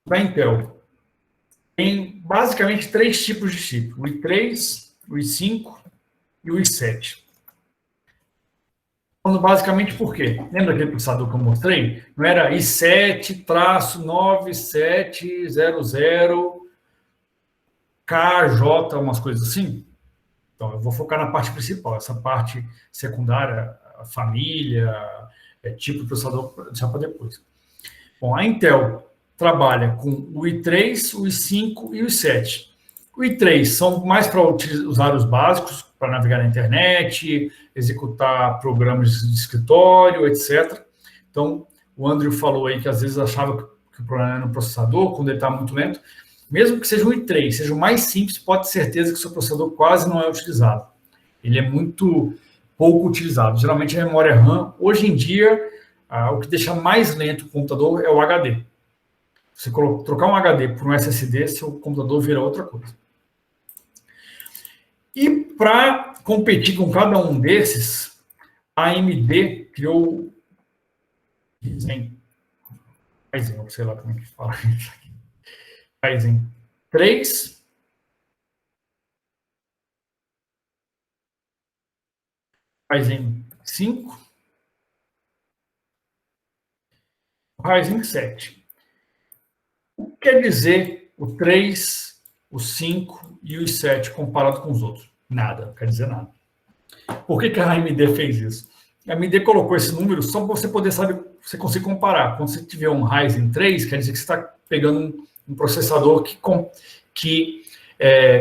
Da Intel tem basicamente 3 tipos de chip: o i3, o i5 e o i7. Falando basicamente por quê? Lembra aquele processador que eu mostrei? Não era i7-9700KJ, umas coisas assim? Então, eu vou focar na parte principal. Essa parte secundária, a família, tipo de processador, deixar para depois. Bom, a Intel trabalha com o i3, o i5 e o i7. O i3 são mais para usar os básicos, para navegar na internet, executar programas de escritório, etc. Então, o Andrew falou aí que às vezes achava que o problema era no processador, quando ele está muito lento. Mesmo que seja um i3, seja o mais simples, pode ter certeza que o seu processador quase não é utilizado. Ele é muito pouco utilizado. Geralmente a memória RAM, hoje em dia, o que deixa mais lento o computador é o HD. Se você trocar um HD por um SSD, seu computador vira outra coisa. E para competir com cada um desses, a AMD criou Ryzen, sei lá como é que fala isso aqui. Ryzen 3, Ryzen 5, Ryzen 7. O que quer dizer o 3, o 5 e o 7 comparado com os outros? Nada, não quer dizer nada. Por que a AMD fez isso? A AMD colocou esse número só para você poder saber, você conseguir comparar. Quando você tiver um Ryzen 3, quer dizer que você está pegando um processador que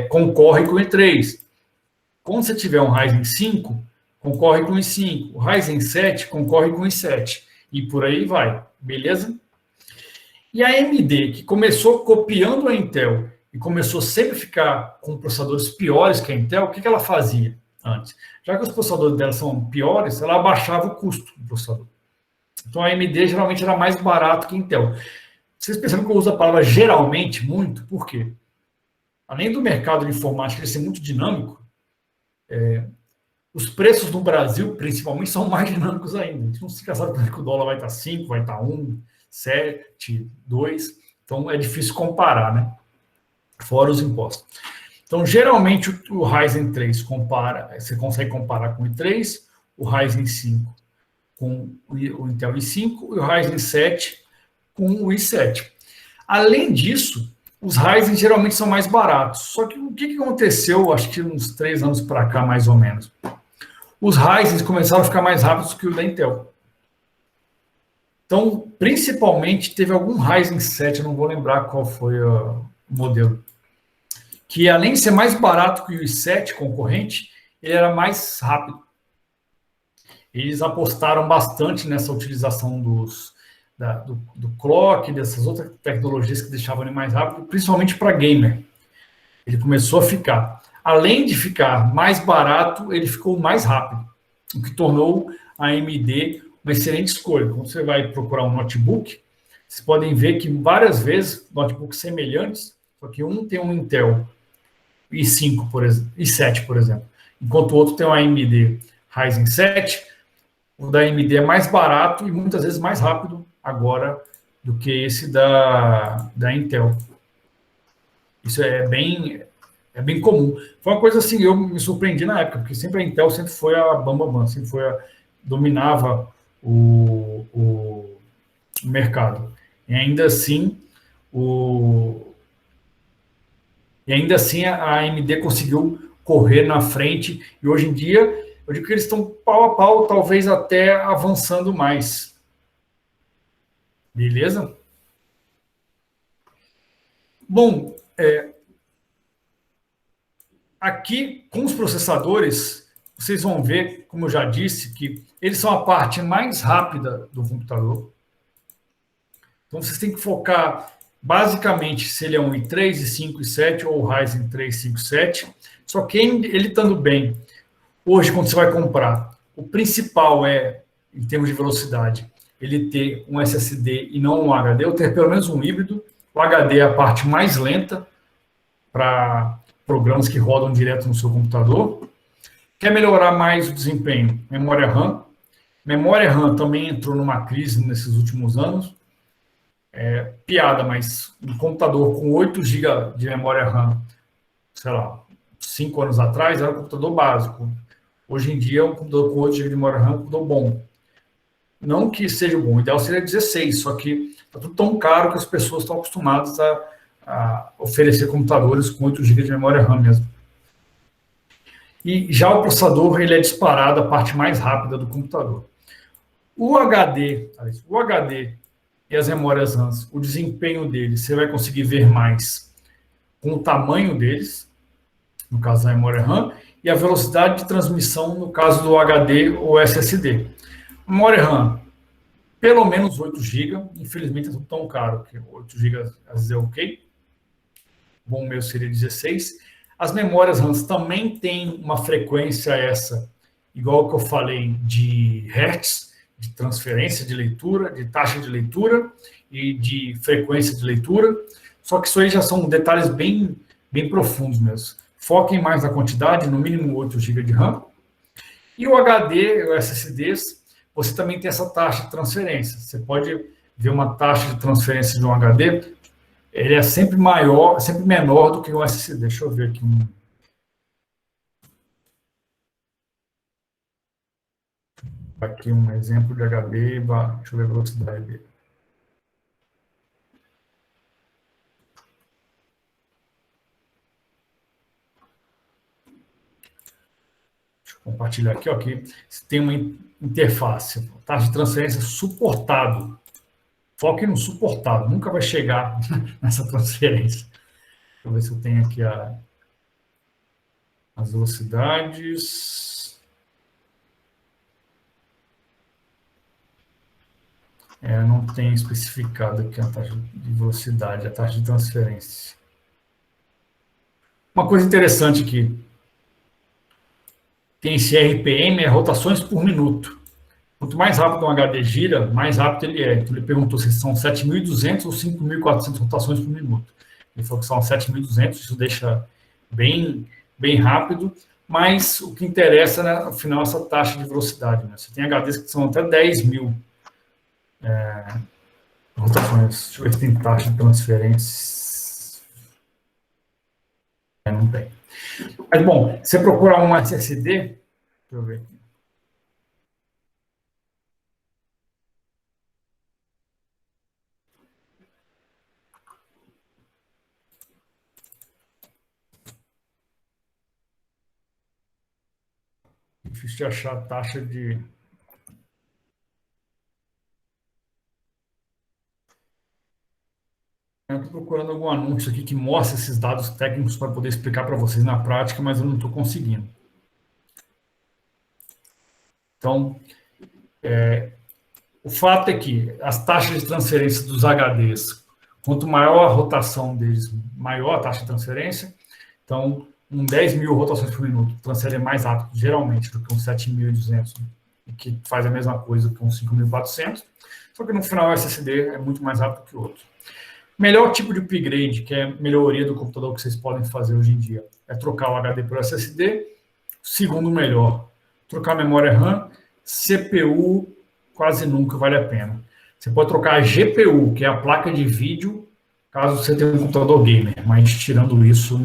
concorre com o i3. Quando você tiver um Ryzen 5, concorre com o i5. O Ryzen 7 concorre com o i7. E por aí vai, beleza? E a AMD, que começou copiando a Intel e começou sempre a ficar com processadores piores que a Intel, o que ela fazia antes? Já que os processadores dela são piores, ela abaixava o custo do processador. Então a AMD geralmente era mais barato que a Intel. Vocês percebem que eu uso a palavra geralmente muito, por quê? Além do mercado de informática ser muito dinâmico, os preços no Brasil, principalmente, são mais dinâmicos ainda. A gente não se sabe que o dólar vai estar 5, vai estar 1, 7, 2. Então, é difícil comparar, né? Fora os impostos. Então, geralmente, o Ryzen 3 você consegue comparar com o i3, o Ryzen 5 com o Intel i5 e o Ryzen 7 com o i7. Além disso, os Ryzen geralmente são mais baratos. Só que o que aconteceu, acho que uns 3 anos para cá, mais ou menos? Os Ryzen começaram a ficar mais rápidos que o da Intel. Então, principalmente, teve algum Ryzen 7, eu não vou lembrar qual foi o modelo, que além de ser mais barato que o i7 concorrente, ele era mais rápido. Eles apostaram bastante nessa utilização do clock, dessas outras tecnologias que deixavam ele mais rápido, principalmente para gamer. Ele começou a ficar. Além de ficar mais barato, ele ficou mais rápido, o que tornou a AMD uma excelente escolha. Quando você vai procurar um notebook, vocês podem ver que várias vezes notebooks semelhantes, só que um tem um Intel i5, por exemplo, i7, por exemplo, enquanto o outro tem um AMD Ryzen 7, o da AMD é mais barato e muitas vezes mais rápido agora do que esse da Intel. Isso é bem comum. Foi uma coisa assim, eu me surpreendi na época, porque sempre a Intel sempre foi a bambambam, sempre foi dominava o mercado. E ainda assim, a AMD conseguiu correr na frente, e hoje em dia Eu digo que eles estão pau a pau, talvez até avançando mais. Beleza? Bom, aqui com os processadores, vocês vão ver, como eu já disse, que eles são a parte mais rápida do computador. Então, vocês têm que focar, basicamente, se ele é um i3, i5, i7 ou Ryzen 3, 5, 7. Só que ele estando bem, hoje, quando você vai comprar, o principal é, em termos de velocidade, ele ter um SSD e não um HD, ou ter pelo menos um híbrido. O HD é a parte mais lenta para programas que rodam direto no seu computador. Quer melhorar mais o desempenho? Memória RAM. Memória RAM também entrou numa crise nesses últimos anos. Piada, mas um computador com 8 GB de memória RAM, sei lá, 5 anos atrás, era um computador básico. Hoje em dia, um computador com 8 GB de memória RAM é um computador bom. Não que seja bom, o ideal seria 16, só que está tudo tão caro que as pessoas estão acostumadas a oferecer computadores com 8 GB de memória RAM mesmo. E já o processador, ele é disparado a parte mais rápida do computador. O HD e as memórias RAM, o desempenho deles, você vai conseguir ver mais com o tamanho deles, no caso da memória RAM, e a velocidade de transmissão, no caso do HD ou SSD. Memória RAM, pelo menos 8 GB, infelizmente é tão caro, que 8 GB às vezes é ok. Bom mesmo seria 16. As memórias RAM também têm uma frequência igual que eu falei, de hertz, de transferência de leitura, de taxa de leitura e de frequência de leitura. Só que isso aí já são detalhes bem profundos mesmo. Foquem mais na quantidade, no mínimo 8 GB de RAM. E o HD, o SSDs, você também tem essa taxa de transferência. Você pode ver uma taxa de transferência de um HD, ele é sempre menor do que o SSD. Deixa eu ver aqui um exemplo de HD, deixa eu ver a velocidade dele. Deixa eu compartilhar aqui, que tem uma interface, taxa de transferência suportado. Foque no suportado, nunca vai chegar nessa transferência. Deixa eu ver se eu tenho aqui as velocidades. Não tem especificado aqui a taxa de velocidade, a taxa de transferência. Uma coisa interessante aqui. Tem esse RPM, rotações por minuto. Quanto mais rápido um HD gira, mais rápido ele é. Então, ele perguntou se são 7.200 ou 5.400 rotações por minuto. Ele falou que são 7.200, isso deixa bem rápido, mas o que interessa, né, no final, é essa taxa de velocidade. Né? Você tem HDs que são até 10.000 rotações. Deixa eu ver se tem taxa de transferência. Não tem. Mas, bom, você procurar um SSD, deixa eu ver aqui. Difícil de achar a taxa de... Eu estou procurando algum anúncio aqui que mostre esses dados técnicos para poder explicar para vocês na prática, mas eu não estou conseguindo. Então, o fato é que as taxas de transferência dos HDs, quanto maior a rotação deles, maior a taxa de transferência. Então, 10.000 rotações por minuto transfere mais rápido, geralmente, do que 7.200, que faz a mesma coisa que 5.400. Só que no final o SSD é muito mais rápido que o outro. Melhor tipo de upgrade, que é a melhoria do computador que vocês podem fazer hoje em dia, é trocar o HD por SSD. Segundo melhor, trocar a memória RAM. CPU quase nunca vale a pena. Você pode trocar a GPU, que é a placa de vídeo, caso você tenha um computador gamer, mas tirando isso,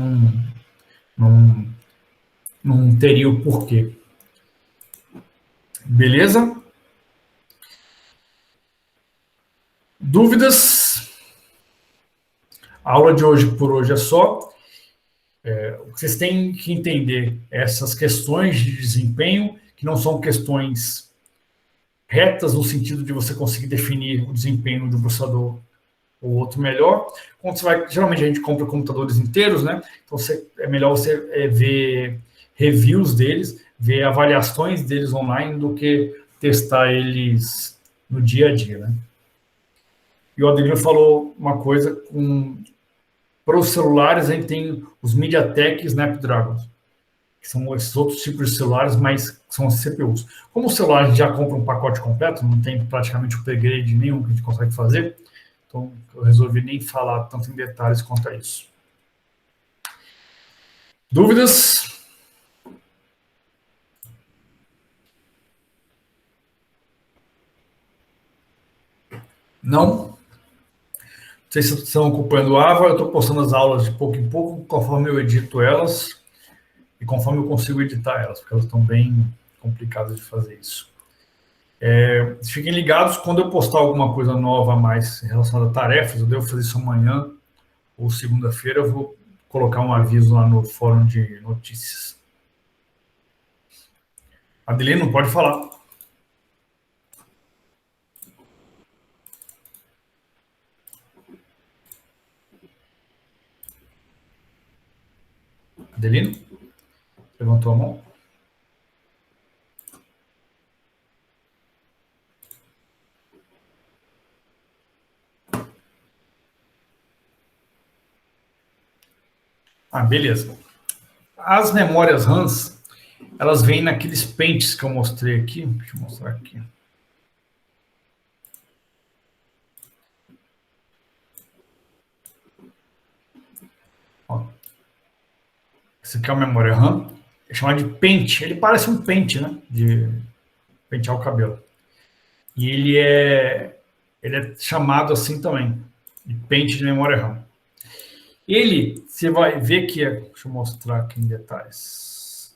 não teria o porquê. Beleza? Dúvidas? A aula de hoje por hoje é só. O que vocês têm que entender essas questões de desempenho, que que não são questões retas no sentido de você conseguir definir o desempenho de um processador ou outro melhor. Quando você vai, geralmente a gente compra computadores inteiros, né? Então é melhor você ver reviews deles, ver avaliações deles online do que testar eles no dia a dia, né? E o Adelino falou uma coisa, para os celulares a gente tem os MediaTek Snapdragon, que são esses outros tipos de celulares, mas são as CPUs. Como o celular a gente já compra um pacote completo, não tem praticamente upgrade nenhum que a gente consegue fazer, então eu resolvi nem falar tanto em detalhes quanto a isso. Dúvidas? Não? Não sei se vocês estão acompanhando o AVA, eu estou postando as aulas de pouco em pouco, conforme eu edito elas e conforme eu consigo editar elas, porque elas estão bem complicadas de fazer isso. Fiquem ligados, quando eu postar alguma coisa nova a mais relacionada a tarefas, eu devo fazer isso amanhã ou segunda-feira, eu vou colocar um aviso lá no fórum de notícias. Adelino, pode falar. Adelino? Levantou a mão? Beleza. As memórias RAMs, elas vêm naqueles pentes que eu mostrei aqui. Deixa eu mostrar aqui. Ó. Esse aqui é uma memória RAM. É chamado de pente. Ele parece um pente, né? De pentear o cabelo. E ele é chamado assim também, de pente de memória RAM. Ele, você vai ver que, deixa eu mostrar aqui em detalhes.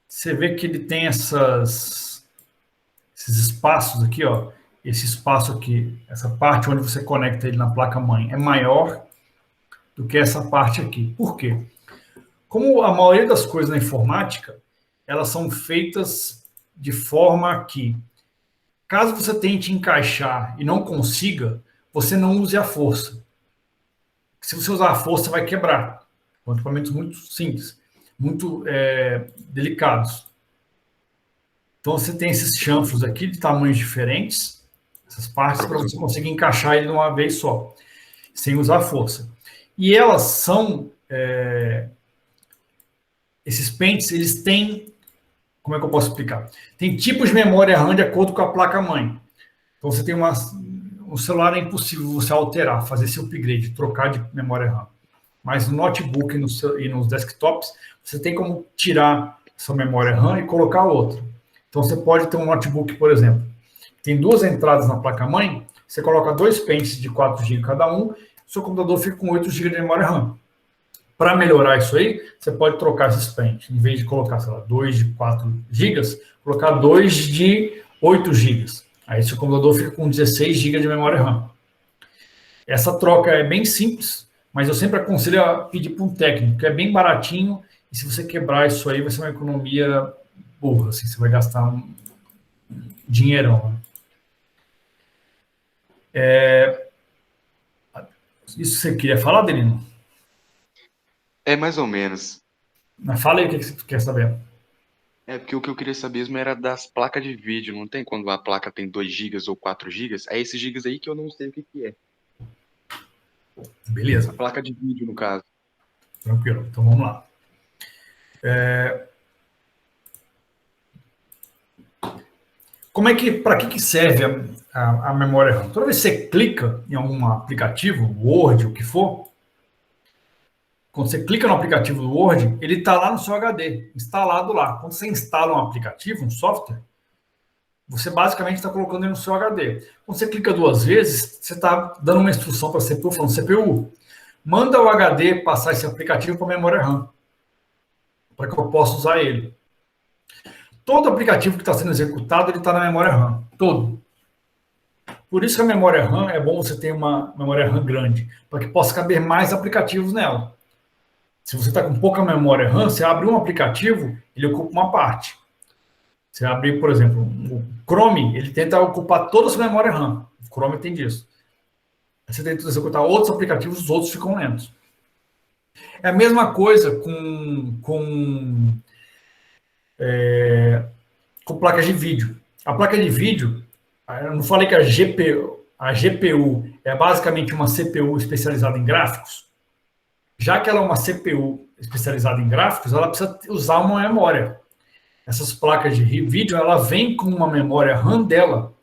Você vê que ele tem esses espaços aqui, ó. Esse espaço aqui, essa parte onde você conecta ele na placa-mãe é maior do que essa parte aqui. Por quê? Como a maioria das coisas na informática, elas são feitas de forma que, caso você tente encaixar e não consiga, você não use a força. Se você usar a força, vai quebrar. São equipamentos muito simples, muito delicados. Então, você tem esses chanfros aqui de tamanhos diferentes, essas partes, para você conseguir encaixar ele de uma vez só, sem usar força. E elas são... esses pentes, eles têm... Como é que eu posso explicar? Tem tipos de memória RAM de acordo com a placa-mãe. Então, você tem um celular, é impossível você alterar, fazer esse upgrade, trocar de memória RAM. Mas no notebook e nos desktops, você tem como tirar essa memória RAM e colocar outra. Então, você pode ter um notebook, por exemplo, tem 2 entradas na placa-mãe, você coloca 2 pentes de 4 GB cada um, seu computador fica com 8 GB de memória RAM. Para melhorar isso aí, você pode trocar esses pentes. Em vez de colocar, sei lá, 2 de 4 GB, colocar 2 de 8 GB. Aí seu computador fica com 16 GB de memória RAM. Essa troca é bem simples, mas eu sempre aconselho a pedir para um técnico, que é bem baratinho, e se você quebrar isso aí, vai ser uma economia burra, assim, você vai gastar um dinheirão. Né? Isso você queria falar, Adelino? Mais ou menos. Mas fala aí o que você quer saber. Porque o que eu queria saber mesmo era das placas de vídeo. Não tem quando a placa tem 2 GB ou 4 GB? É esses gigas aí que eu não sei o que é. Beleza. A placa de vídeo, no caso. Tranquilo. Então, vamos lá. Para que serve a memória RAM? Toda vez que você clica em algum aplicativo, Word, o que for, quando você clica no aplicativo do Word, ele está lá no seu HD, instalado lá. Quando você instala um aplicativo, um software, você basicamente está colocando ele no seu HD. Quando você clica 2 vezes, você está dando uma instrução para a CPU, falando, CPU, manda o HD passar esse aplicativo para a memória RAM, para que eu possa usar ele. Todo aplicativo que está sendo executado, ele está na memória RAM, todo. Por isso que a memória RAM, é bom você ter uma memória RAM grande, para que possa caber mais aplicativos nela. Se você está com pouca memória RAM, você abre um aplicativo, ele ocupa uma parte. Você abre, por exemplo, o Chrome, ele tenta ocupar toda a sua memória RAM. O Chrome tem disso. Você tenta executar outros aplicativos, os outros ficam lentos. É a mesma coisa com placas de vídeo. A placa de vídeo, eu não falei que a GPU é basicamente uma CPU especializada em gráficos? Já que ela é uma CPU especializada em gráficos, ela precisa usar uma memória. Essas placas de vídeo, ela vem com uma memória RAM dela.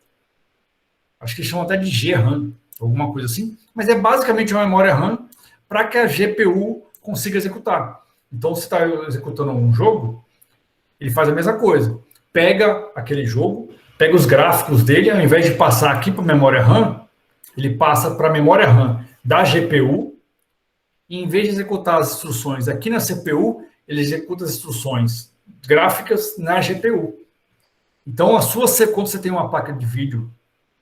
Acho que chamam até de GRAM, alguma coisa assim. Mas é basicamente uma memória RAM para que a GPU consiga executar. Então, se está executando um jogo, ele faz a mesma coisa. Pega aquele jogo, pega os gráficos dele, ao invés de passar aqui para a memória RAM, ele passa para a memória RAM da GPU, e em vez de executar as instruções aqui na CPU, ele executa as instruções gráficas na GPU. Então, quando você tem uma placa de vídeo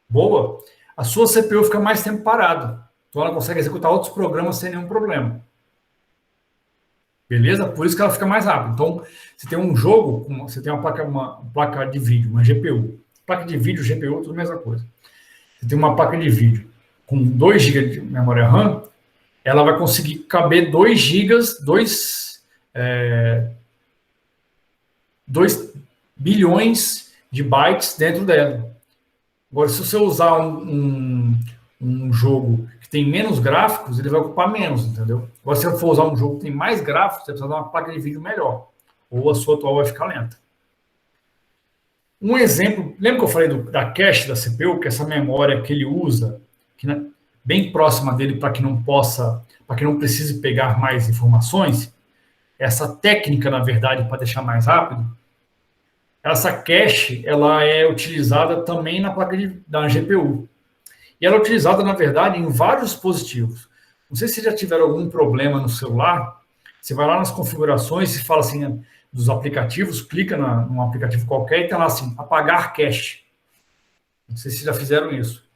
boa, a sua CPU fica mais tempo parada. Então, ela consegue executar outros programas sem nenhum problema. Beleza? Por isso que ela fica mais rápida. Então, você tem um jogo, você tem uma placa de vídeo, uma GPU. Placa de vídeo, GPU, tudo a mesma coisa. Você tem uma placa de vídeo com 2 GB de memória RAM, ela vai conseguir caber 2 GB, 2 bilhões de bytes dentro dela. Agora, se você usar um jogo que tem menos gráficos, ele vai ocupar menos, entendeu? Agora, se você for usar um jogo que tem mais gráficos, você precisa dar uma placa de vídeo melhor, ou a sua atual vai ficar lenta. Um exemplo, lembra que eu falei da cache da CPU, que é essa memória que ele usa, que, né, bem próxima dele para que não precise pegar mais informações? Essa técnica, na verdade, para deixar mais rápido, essa cache, ela é utilizada também na placa da GPU. E ela é utilizada, na verdade, em vários dispositivos. Não sei se já tiveram algum problema no celular, você vai lá nas configurações e fala assim, dos aplicativos, clica num aplicativo qualquer e tem lá assim, apagar cache. Não sei se já fizeram isso.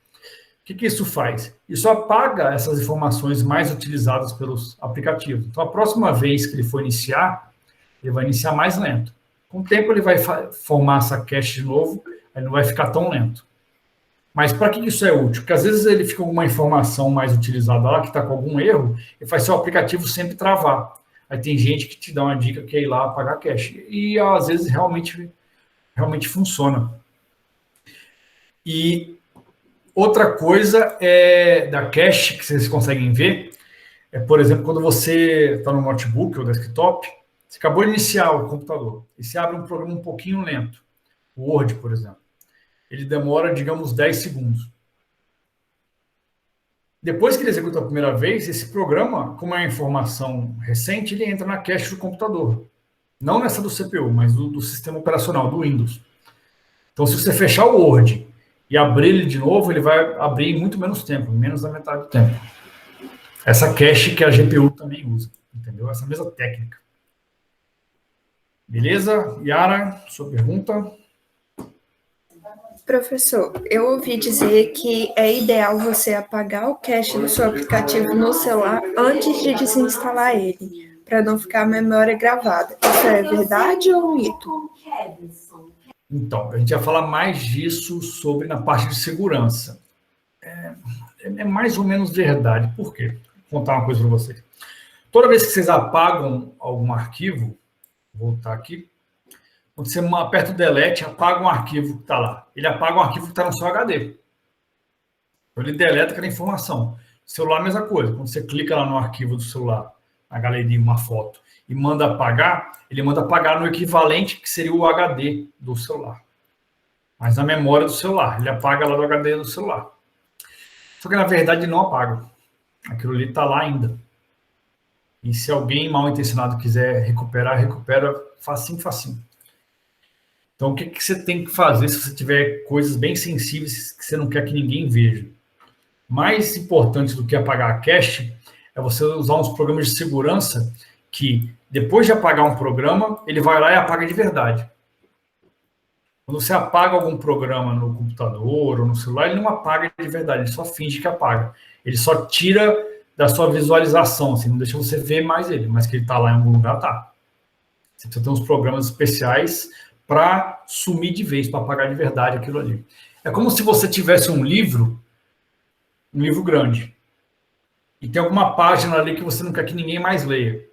O que isso faz? Isso apaga essas informações mais utilizadas pelos aplicativos. Então, a próxima vez que ele for iniciar, ele vai iniciar mais lento. Com o tempo, ele vai formar essa cache de novo, aí não vai ficar tão lento. Mas para que isso é útil? Porque às vezes ele fica com uma informação mais utilizada lá, que está com algum erro, e faz seu aplicativo sempre travar. Aí tem gente que te dá uma dica que é ir lá apagar cache. E às vezes realmente funciona. E outra coisa da cache que vocês conseguem ver é, por exemplo, quando você está no notebook ou desktop, você acabou de iniciar o computador e você abre um programa um pouquinho lento, o Word, por exemplo. Ele demora, digamos, 10 segundos. Depois que ele executa a primeira vez, esse programa, como é uma informação recente, ele entra na cache do computador. Não nessa do CPU, mas do sistema operacional, do Windows. Então, se você fechar o Word e abrir ele de novo, ele vai abrir em muito menos tempo, menos da metade do tempo. Essa cache que a GPU também usa, entendeu? Essa mesma técnica. Beleza? Yara, sua pergunta? Professor, eu ouvi dizer que é ideal você apagar o cache do seu aplicativo no celular antes de desinstalar ele, para não ficar a memória gravada. Isso é verdade ou mito? Então, a gente vai falar mais disso na parte de segurança. É mais ou menos verdade. Por quê? Vou contar uma coisa para vocês. Toda vez que vocês apagam algum arquivo, vou voltar aqui, quando você aperta o delete, apaga um arquivo que está lá. Ele apaga um arquivo que está no seu HD. Então, ele deleta aquela informação. Celular, a mesma coisa. Quando você clica lá no arquivo do celular, na galeria, uma foto, e manda apagar, ele manda apagar no equivalente, que seria o HD do celular. Mas na memória do celular. Ele apaga lá do HD do celular. Só que, na verdade, não apaga. Aquilo ali está lá ainda. E se alguém mal intencionado quiser recuperar, recupera facinho, facinho. Então, o que você tem que fazer se você tiver coisas bem sensíveis que você não quer que ninguém veja? Mais importante do que apagar a cache é você usar uns programas de segurança que, depois de apagar um programa, ele vai lá e apaga de verdade. Quando você apaga algum programa no computador ou no celular, ele não apaga de verdade, ele só finge que apaga. Ele só tira da sua visualização, assim, não deixa você ver mais ele, mas que ele está lá em algum lugar, tá. Você precisa ter uns programas especiais para sumir de vez, para apagar de verdade aquilo ali. É como se você tivesse um livro grande, e tem alguma página ali que você não quer que ninguém mais leia.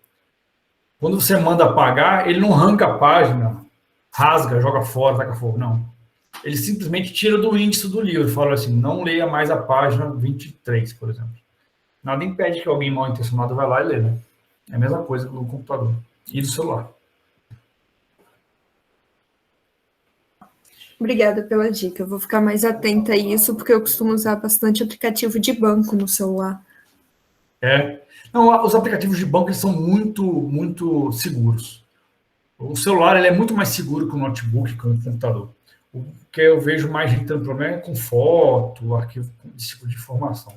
Quando você manda apagar, ele não arranca a página, rasga, joga fora, taca fogo, não. Ele simplesmente tira do índice do livro, fala assim, não leia mais a página 23, por exemplo. Nada impede que alguém mal intencionado vá lá e lê, né? É a mesma coisa do computador e do celular. Obrigada pela dica. Eu vou ficar mais atenta a isso, porque eu costumo usar bastante aplicativo de banco no celular. Não, os aplicativos de banco eles são muito seguros. O celular ele é muito mais seguro que o notebook, que o computador. O que eu vejo mais gente tendo problema é com foto, arquivo, esse tipo de informação.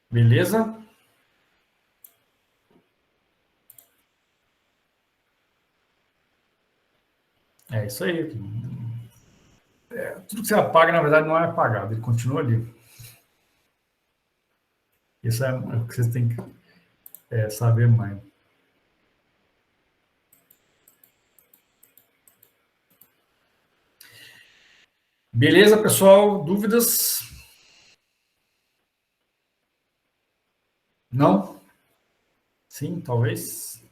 Beleza? É isso aí. Tudo que você apaga, na verdade, não é apagado, ele continua ali. Isso é o que vocês têm que saber mais. Beleza, pessoal? Dúvidas? Não? Sim, talvez?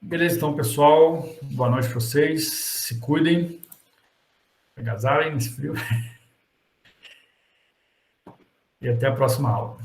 Beleza, então, pessoal. Boa noite para vocês. Se cuidem. Agasalhem nesse frio. E até a próxima aula.